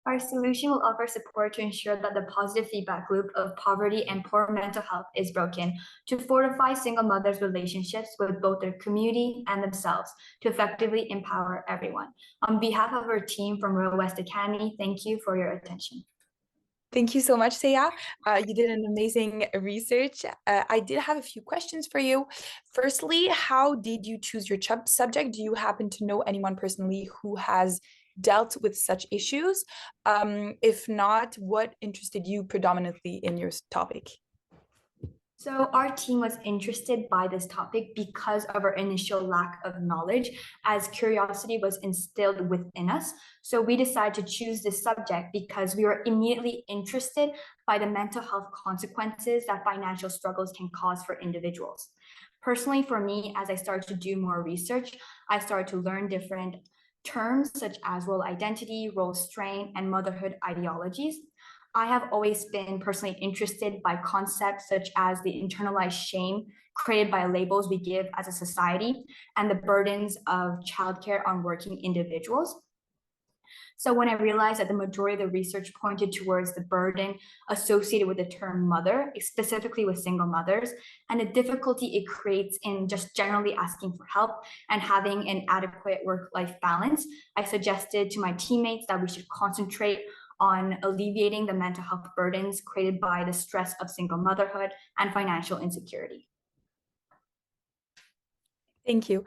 Our solution will offer support to ensure that the positive feedback loop of poverty and poor mental health is broken, to fortify single mothers' relationships with both their community and themselves, to effectively empower everyone. On behalf of our team from Royal West Academy, thank you for your attention. Thank you so much, Saya. You did an amazing research. I did have a few questions for you. Firstly, how did you choose your subject? Do you happen to know anyone personally who has dealt with such issues? If not, what interested you predominantly in your topic? So our team was interested by this topic because of our initial lack of knowledge, as curiosity was instilled within us. So we decided to choose this subject because we were immediately interested by the mental health consequences that financial struggles can cause for individuals. Personally, for me, as I started to do more research, I started to learn different terms such as role identity, role strain, and motherhood ideologies. I have always been personally interested by concepts such as the internalized shame created by labels we give as a society and the burdens of childcare on working individuals. So when I realized that the majority of the research pointed towards the burden associated with the term mother, specifically with single mothers, and the difficulty it creates in just generally asking for help and having an adequate work-life balance, I suggested to my teammates that we should concentrate on alleviating the mental health burdens created by the stress of single motherhood and financial insecurity. Thank you.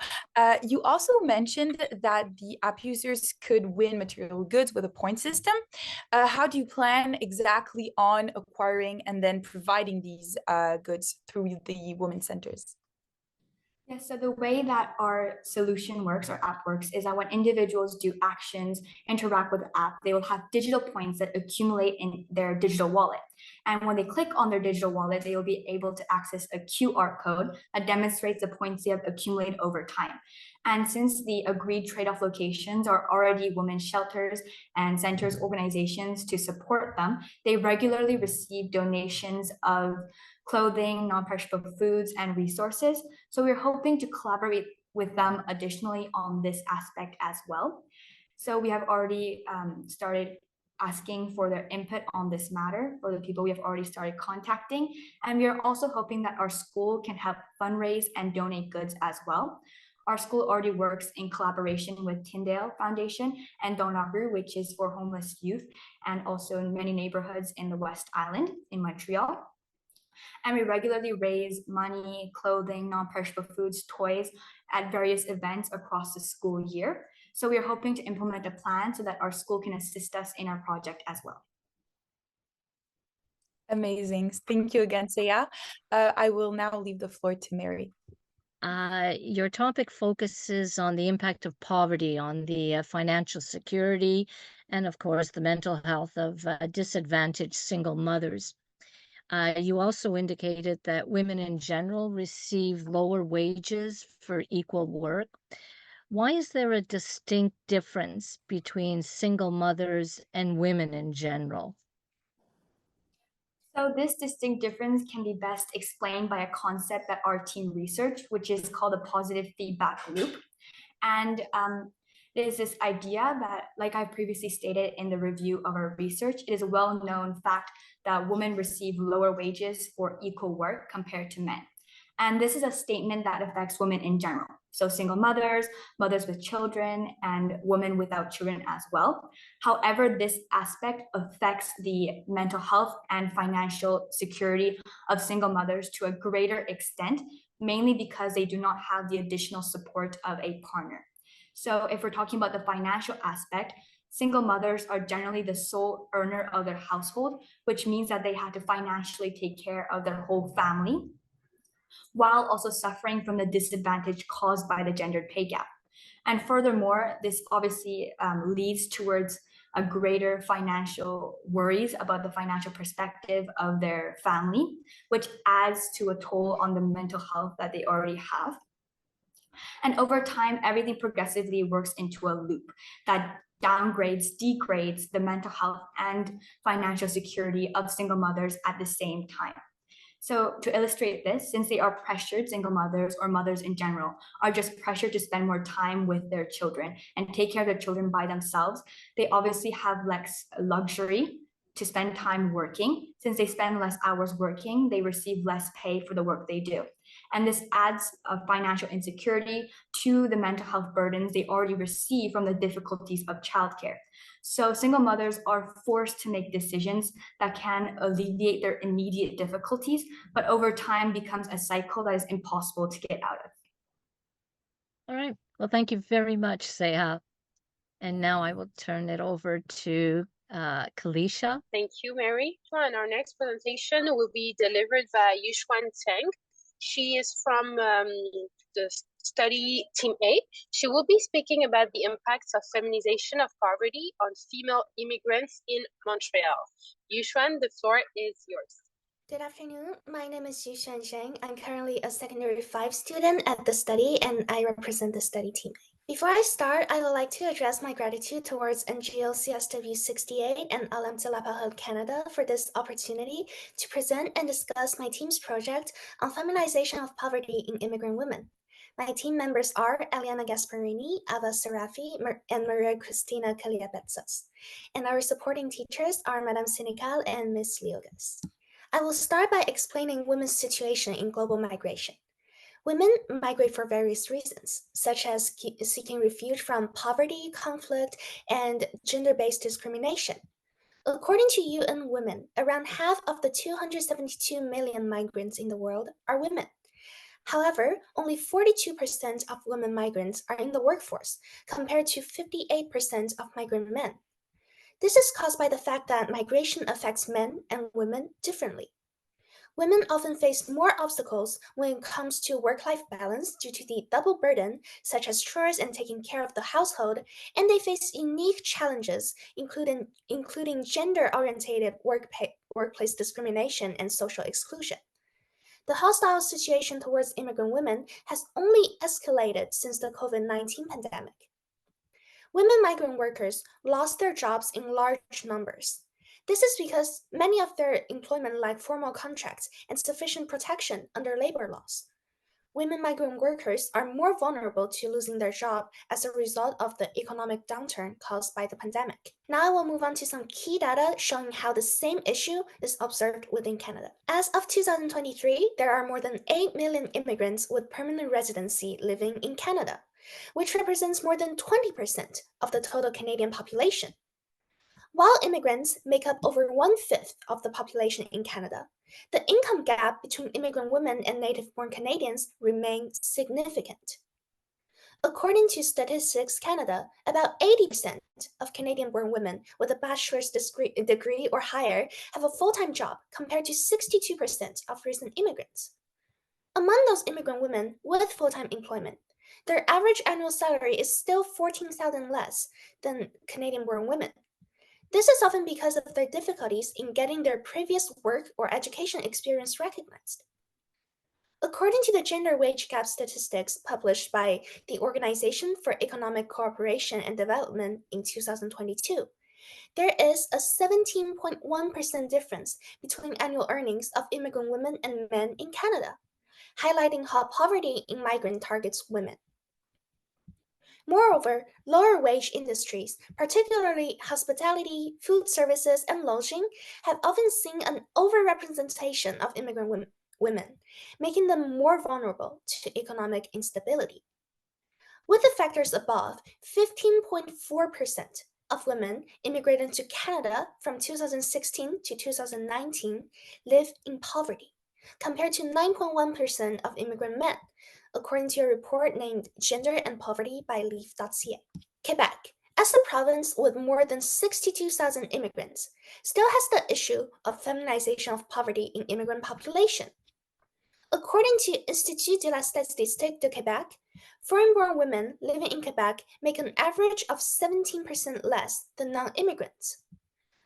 You also mentioned that the app users could win material goods with a point system. How do you plan exactly on acquiring and then providing these goods through the women's centers? Yeah, so the way that our solution works, our app works, is that when individuals do actions, interact with the app, they will have digital points that accumulate in their digital wallet. And when they click on their digital wallet, they will be able to access a QR code that demonstrates the points they have accumulated over time. And since the agreed trade-off locations are already women's shelters and centers organizations to support them, they regularly receive donations of clothing, non-perishable foods, and resources. So we're hoping to collaborate with them additionally on this aspect as well. So we have already started asking for their input on this matter for the people we have already started contacting. And we are also hoping that our school can help fundraise and donate goods as well. Our school already works in collaboration with Tyndale Foundation and Donaru, which is for homeless youth, and also in many neighborhoods in the West Island in Montreal. And we regularly raise money, clothing, non-perishable foods, toys at various events across the school year. So we are hoping to implement a plan so that our school can assist us in our project as well. Amazing. Thank you again, Seya. I will now leave the floor to Mary. Your topic focuses on the impact of poverty on the financial security and, of course, the mental health of disadvantaged single mothers. You also indicated that women in general receive lower wages for equal work. Why is there a distinct difference between single mothers and women in general? So this distinct difference can be best explained by a concept that our team researched, which is called a positive feedback loop. And there's this idea that, like I previously stated in the review of our research, it is a well-known fact that women receive lower wages for equal work compared to men. And this is a statement that affects women in general. So single mothers, mothers with children, and women without children as well. However, this aspect affects the mental health and financial security of single mothers to a greater extent, mainly because they do not have the additional support of a partner. So if we're talking about the financial aspect, single mothers are generally the sole earner of their household, which means that they have to financially take care of their whole family, while also suffering from the disadvantage caused by the gendered pay gap. And furthermore, this obviously leads towards a greater financial worries about the financial perspective of their family, which adds to a toll on the mental health that they already have. And over time, everything progressively works into a loop that degrades the mental health and financial security of single mothers at the same time. So to illustrate this, since they are pressured, single mothers or mothers in general are just pressured to spend more time with their children and take care of their children by themselves, they obviously have less luxury to spend time working. Since they spend less hours working, they receive less pay for the work they do. And this adds a financial insecurity to the mental health burdens they already receive from the difficulties of childcare. So single mothers are forced to make decisions that can alleviate their immediate difficulties, but over time becomes a cycle that is impossible to get out of. All right. Well, thank you very much, Seya. And now I will turn it over to Kélicia. Thank you, Mary. And our next presentation will be delivered by Yuxuan Zheng. She is from the study team A. She will be speaking about the impacts of feminization of poverty on female immigrants in Montreal. Yuxuan, the floor is yours. Good afternoon. My name is Yuxuan Zheng. I'm currently a secondary 5 student at the study, and I represent the study team. Before I start, I would like to address my gratitude towards NGO CSW 68 and Olympes Canada for this opportunity to present and discuss my team's project on feminization of poverty in immigrant women. My team members are Eliana Gasparini, Ava Serafi, and Maria Cristina Caliabetsos. And our supporting teachers are Madame Senecal and Ms. Liogas. I will start by explaining women's situation in global migration. Women migrate for various reasons, such as seeking refuge from poverty, conflict, and gender-based discrimination. According to UN Women, around half of the 272 million migrants in the world are women. However, only 42% of women migrants are in the workforce, compared to 58% of migrant men. This is caused by the fact that migration affects men and women differently. Women often face more obstacles when it comes to work-life balance due to the double burden, such as chores and taking care of the household, and they face unique challenges, including gender-oriented workplace discrimination and social exclusion. The hostile situation towards immigrant women has only escalated since the COVID-19 pandemic. Women migrant workers lost their jobs in large numbers. This is because many of their employment lack formal contracts and sufficient protection under labor laws. Women migrant workers are more vulnerable to losing their job as a result of the economic downturn caused by the pandemic. Now I will move on to some key data showing how the same issue is observed within Canada. As of 2023, there are more than 8 million immigrants with permanent residency living in Canada, which represents more than 20% of the total Canadian population. While immigrants make up over 1/5 of the population in Canada, the income gap between immigrant women and native-born Canadians remains significant. According to Statistics Canada, about 80% of Canadian-born women with a bachelor's degree or higher have a full-time job, compared to 62% of recent immigrants. Among those immigrant women with full-time employment, their average annual salary is still $14,000 less than Canadian-born women. This is often because of their difficulties in getting their previous work or education experience recognized. According to the gender wage gap statistics published by the Organization for Economic Cooperation and Development in 2022, there is a 17.1% difference between annual earnings of immigrant women and men in Canada, highlighting how poverty in migrant targets women. Moreover, lower wage industries, particularly hospitality, food services, and lodging, have often seen an overrepresentation of immigrant women, making them more vulnerable to economic instability. With the factors above, 15.4% of women immigrated to Canada from 2016 to 2019 live in poverty, compared to 9.1% of immigrant men, according to a report named Gender and Poverty by Leaf.ca. Quebec, as a province with more than 62,000 immigrants, still has the issue of feminization of poverty in immigrant population. According to Institut de la Statistique de Québec, foreign-born women living in Quebec make an average of 17% less than non-immigrants.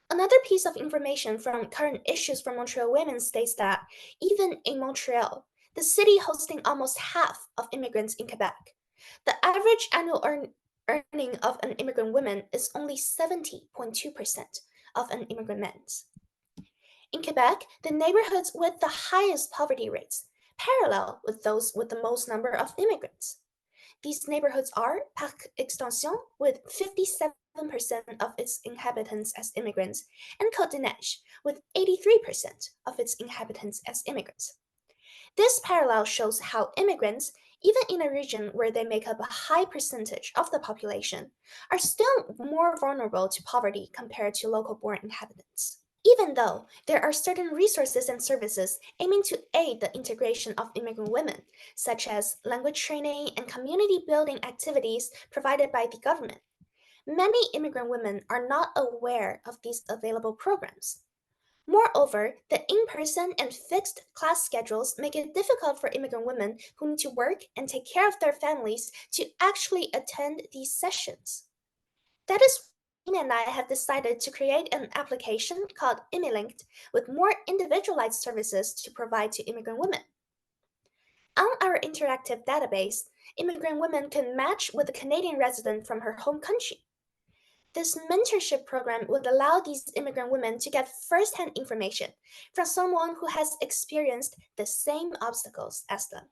Another piece of information from Current Issues for Montreal Women states that even in Montreal, the city hosting almost half of immigrants in Quebec, the average annual earning of an immigrant woman is only 70.2% of an immigrant man's. In Quebec, the neighborhoods with the highest poverty rates parallel with those with the most number of immigrants. These neighborhoods are Parc Extension with 57% of its inhabitants as immigrants, and Côte-des-Neiges with 83% of its inhabitants as immigrants. This parallel shows how immigrants, even in a region where they make up a high percentage of the population, are still more vulnerable to poverty compared to local-born inhabitants. Even though there are certain resources and services aiming to aid the integration of immigrant women, such as language training and community building activities provided by the government, many immigrant women are not aware of these available programs. Moreover, the in-person and fixed class schedules make it difficult for immigrant women who need to work and take care of their families to actually attend these sessions. That is why Amy and I have decided to create an application called ImmiLinked with more individualized services to provide to immigrant women. On our interactive database, immigrant women can match with a Canadian resident from her home country. This mentorship program would allow these immigrant women to get first-hand information from someone who has experienced the same obstacles as them.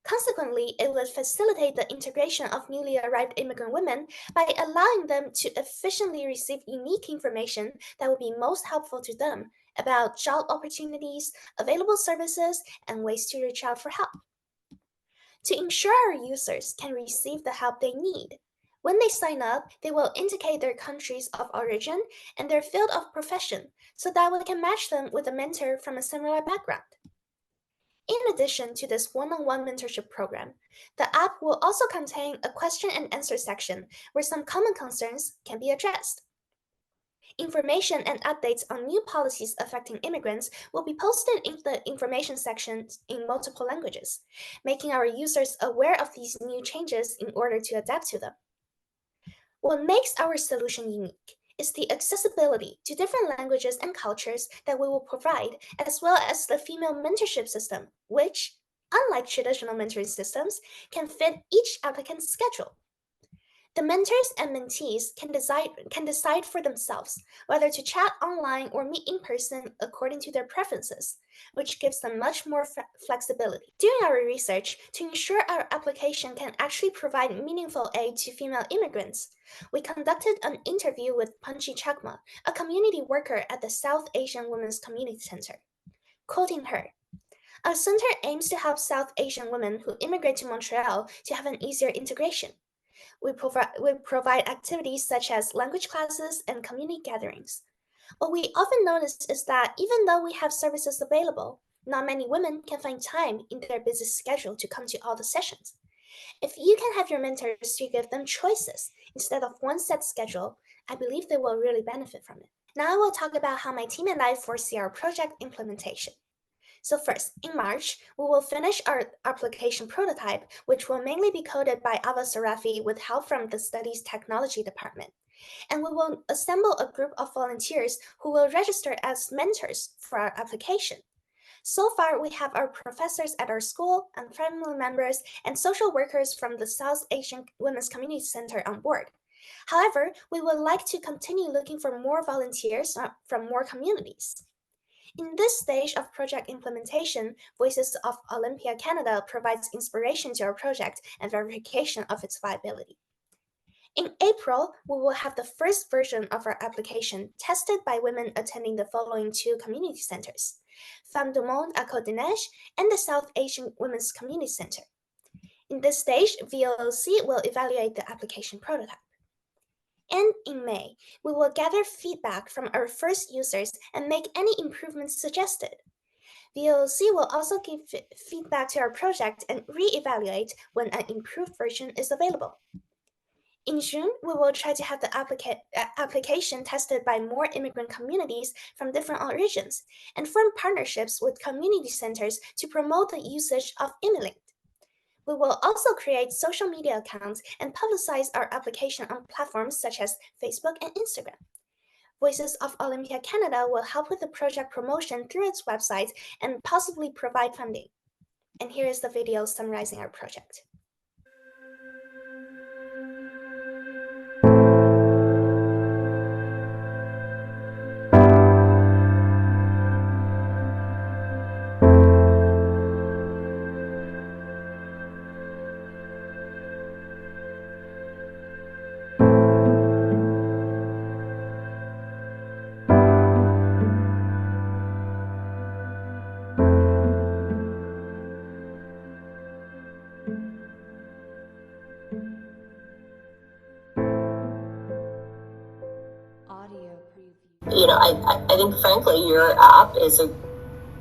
Consequently, it would facilitate the integration of newly arrived immigrant women by allowing them to efficiently receive unique information that would be most helpful to them about job opportunities, available services, and ways to reach out for help. To ensure our users can receive the help they need, when they sign up, they will indicate their countries of origin and their field of profession so that we can match them with a mentor from a similar background. In addition to this one-on-one mentorship program, the app will also contain a question and answer section where some common concerns can be addressed. Information and updates on new policies affecting immigrants will be posted in the information section in multiple languages, making our users aware of these new changes in order to adapt to them. What makes our solution unique is the accessibility to different languages and cultures that we will provide, as well as the female mentorship system, which, unlike traditional mentoring systems, can fit each applicant's schedule. The mentors and mentees can decide for themselves whether to chat online or meet in person according to their preferences, which gives them much more flexibility. Doing our research to ensure our application can actually provide meaningful aid to female immigrants, we conducted an interview with Panchi Chakma, a community worker at the South Asian Women's Community Center. Quoting her, "Our center aims to help South Asian women who immigrate to Montreal to have an easier integration. We provide activities such as language classes and community gatherings. What we often notice is that even though we have services available, not many women can find time in their busy schedule to come to all the sessions. If you can have your mentors to give them choices instead of one set schedule, I believe they will really benefit from it." Now I will talk about how my team and I foresee our project implementation. So first, in March, we will finish our application prototype, which will mainly be coded by Ava Sarafi with help from the studies technology department. And we will assemble a group of volunteers who will register as mentors for our application. So far, we have our professors at our school and family members and social workers from the South Asian Women's Community Center on board. However, we would like to continue looking for more volunteers from more communities. In this stage of project implementation, Voices of Olympia Canada provides inspiration to our project and verification of its viability. In April, we will have the first version of our application tested by women attending the following two community centers, Femmes du Monde à Côte-des-Neiges and the South Asian Women's Community Center. In this stage, VOOC will evaluate the application prototype. And in May, we will gather feedback from our first users and make any improvements suggested. VOOC will also give feedback to our project and re-evaluate when an improved version is available. In June, we will try to have the application tested by more immigrant communities from different origins and form partnerships with community centers to promote the usage of Imilink. We will also create social media accounts and publicize our application on platforms such as Facebook and Instagram. Voices of Olympia Canada will help with the project promotion through its website and possibly provide funding. And here is the video summarizing our project. I think frankly your app is a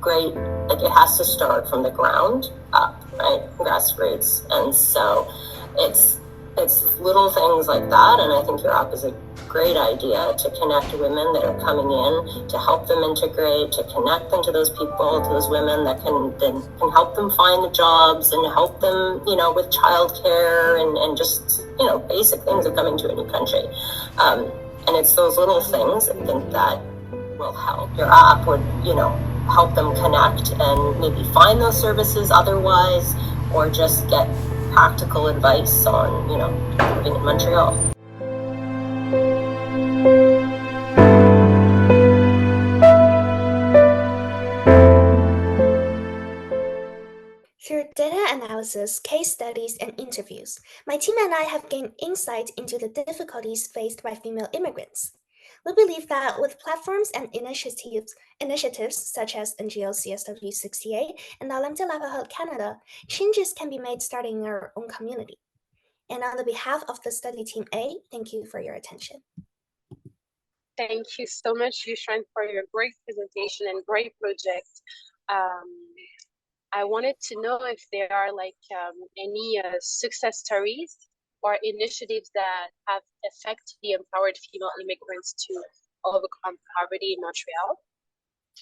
great, it has to start from the ground up, right? Grassroots. And so it's little things like that, and I think your app is a great idea to connect women that are coming in, to help them integrate, to connect them to those people, to those women that can help them find the jobs and help them, with childcare and just, basic things of coming to a new country. And it's those little things, I think, that will help. Your app would, help them connect and maybe find those services otherwise, or just get practical advice on, living in Montreal. Through data analysis references, case studies, and interviews, my team and I have gained insight into the difficulties faced by female immigrants. We believe that with platforms and initiatives such as Ngo-Csw 68 and Olympes Canada, changes can be made starting in our own community. And on the behalf of the study team A, thank you for your attention. Thank you so much, Yuxuan, for your great presentation and great project. I wanted to know if there are any success stories or initiatives that have effectively empowered female immigrants to overcome poverty in Montreal.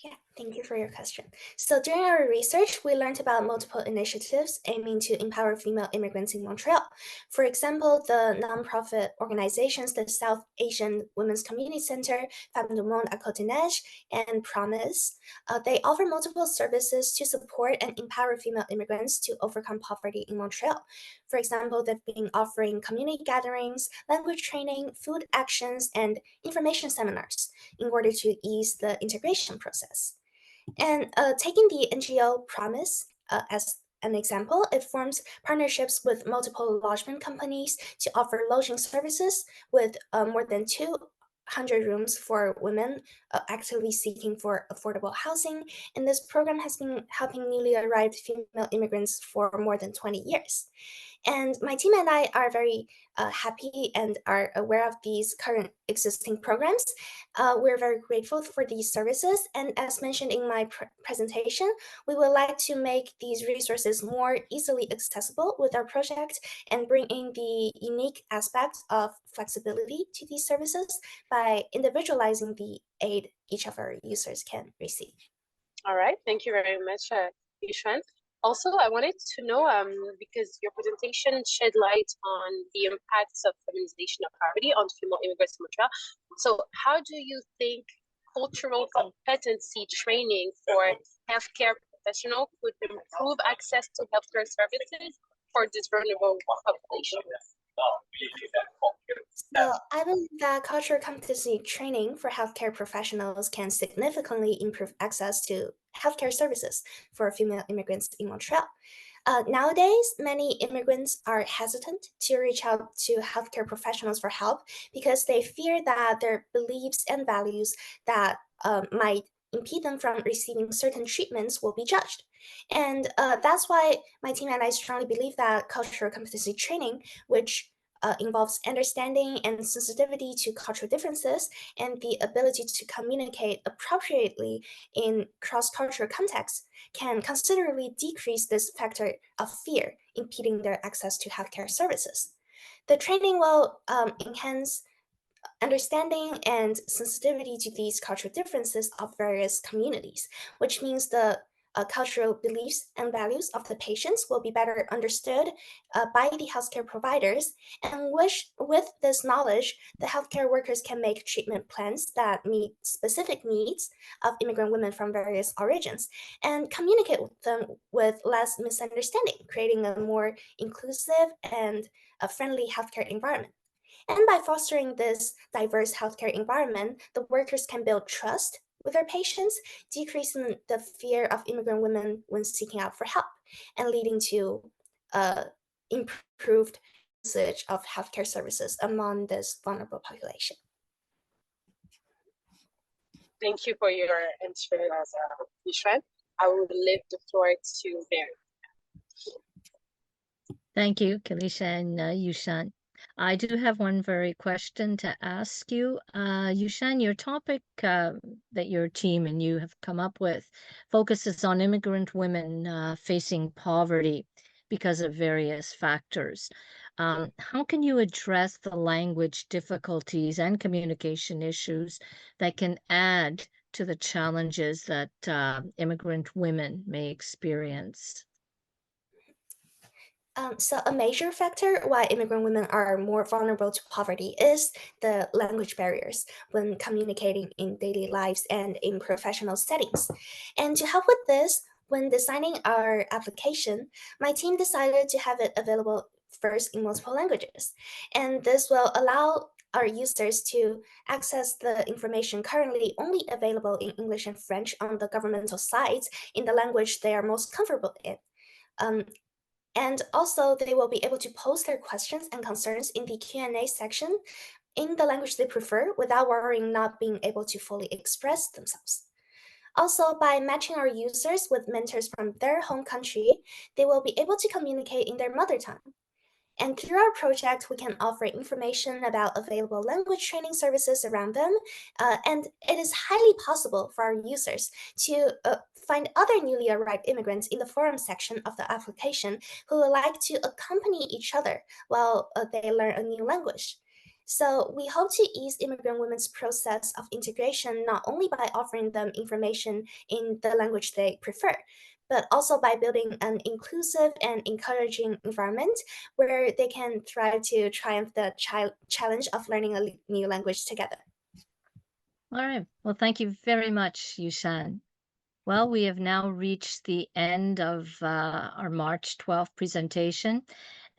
Yeah, thank you for your question. So during our research, we learned about multiple initiatives aiming to empower female immigrants in Montreal. For example, the nonprofit organizations, the South Asian Women's Community Center, Femmes du Monde à Côte-des-Neiges, and Promise, they offer multiple services to support and empower female immigrants to overcome poverty in Montreal. For example, they've been offering community gatherings, language training, food actions, and information seminars in order to ease the integration process. And taking the NGO Promise as an example, it forms partnerships with multiple lodgement companies to offer lodging services with more than 200 rooms for women actively seeking for affordable housing. And this program has been helping newly arrived female immigrants for more than 20 years. And my team and I are very happy and are aware of these current existing programs. We're very grateful for these services. And as mentioned in my presentation, we would like to make these resources more easily accessible with our project and bring in the unique aspects of flexibility to these services by individualizing the aid each of our users can receive. All right, thank you very much, Yuxuan. Also, I wanted to know, because your presentation shed light on the impacts of feminization of poverty on female immigrants in Montreal. So how do you think cultural competency training for healthcare professionals could improve access to healthcare services for this vulnerable population? So I believe that cultural competency training for healthcare professionals can significantly improve access to healthcare services for female immigrants in Montreal. Nowadays, many immigrants are hesitant to reach out to healthcare professionals for help because they fear that their beliefs and values that might impede them from receiving certain treatments will be judged. And that's why my team and I strongly believe that cultural competency training, which involves understanding and sensitivity to cultural differences and the ability to communicate appropriately in cross-cultural contexts, can considerably decrease this factor of fear impeding their access to healthcare services. The training will enhance understanding and sensitivity to these cultural differences of various communities, which means the cultural beliefs and values of the patients will be better understood by the healthcare providers, and with this knowledge, the healthcare workers can make treatment plans that meet specific needs of immigrant women from various origins and communicate with them with less misunderstanding, creating a more inclusive and a friendly healthcare environment. And by fostering this diverse healthcare environment, the workers can build trust with their patients, decreasing the fear of immigrant women when seeking out for help, and leading to improved usage of healthcare services among this vulnerable population. Thank you for your answer, Yuxuan. I will leave the floor to Mary. Thank you, Kélicia and Yuxuan. I do have one very question to ask you. Yuxuan, your topic that your team and you have come up with focuses on immigrant women facing poverty because of various factors. How can you address the language difficulties and communication issues that can add to the challenges that immigrant women may experience? So a major factor why immigrant women are more vulnerable to poverty is the language barriers when communicating in daily lives and in professional settings. And to help with this, when designing our application, my team decided to have it available first in multiple languages. And this will allow our users to access the information currently only available in English and French on the governmental sites in the language they are most comfortable in. And also, they will be able to post their questions and concerns in the Q&A section in the language they prefer without worrying not being able to fully express themselves. Also, by matching our users with mentors from their home country, they will be able to communicate in their mother tongue. And through our project, we can offer information about available language training services around them. And it is highly possible for our users to find other newly arrived immigrants in the forum section of the application who would like to accompany each other while they learn a new language. So we hope to ease immigrant women's process of integration, not only by offering them information in the language they prefer, but also by building an inclusive and encouraging environment where they can thrive to triumph the challenge of learning a new language together. All right. Well, thank you very much, Yuxuan. Well, we have now reached the end of our March 12th presentation.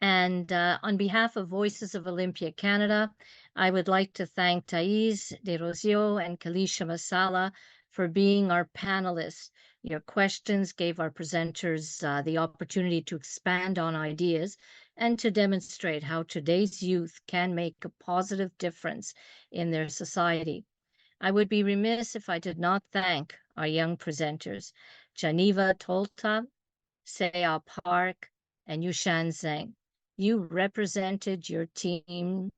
And on behalf of Voices of Olympia Canada, I would like to thank Thaïs, Derosiaux, and Kélicia Massala for being our panelists. Your questions gave our presenters the opportunity to expand on ideas and to demonstrate how today's youth can make a positive difference in their society. I would be remiss if I did not thank our young presenters, Jahnavi, Thotla, Saôde Park, and Yuxuan Zheng. You represented your teams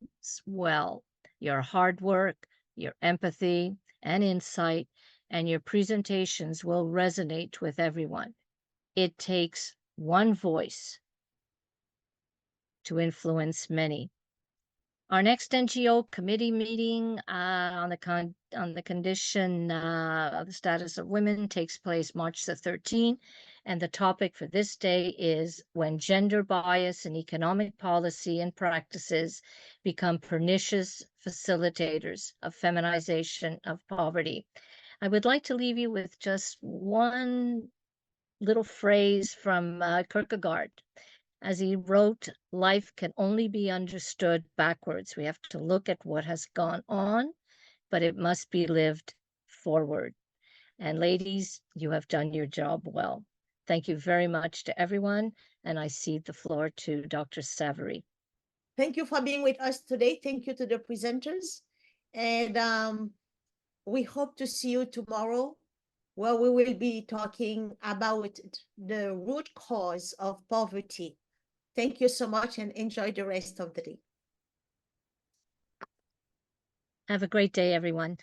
well. Your hard work, your empathy and insight, and your presentations will resonate with everyone. It takes one voice to influence many. Our next NGO committee meeting on the condition of the status of women takes place March the 13th, and the topic for this day is when gender bias in economic policy and practices become pernicious facilitators of feminization of poverty. I would like to leave you with just one little phrase from Kierkegaard. As he wrote, life can only be understood backwards. We have to look at what has gone on, but it must be lived forward. And ladies, you have done your job well. Thank you very much to everyone. And I cede the floor to Dr. Savary. Thank you for being with us today. Thank you to the presenters. And we hope to see you tomorrow, where we will be talking about the root cause of poverty. Thank you so much and enjoy the rest of the day. Have a great day, everyone.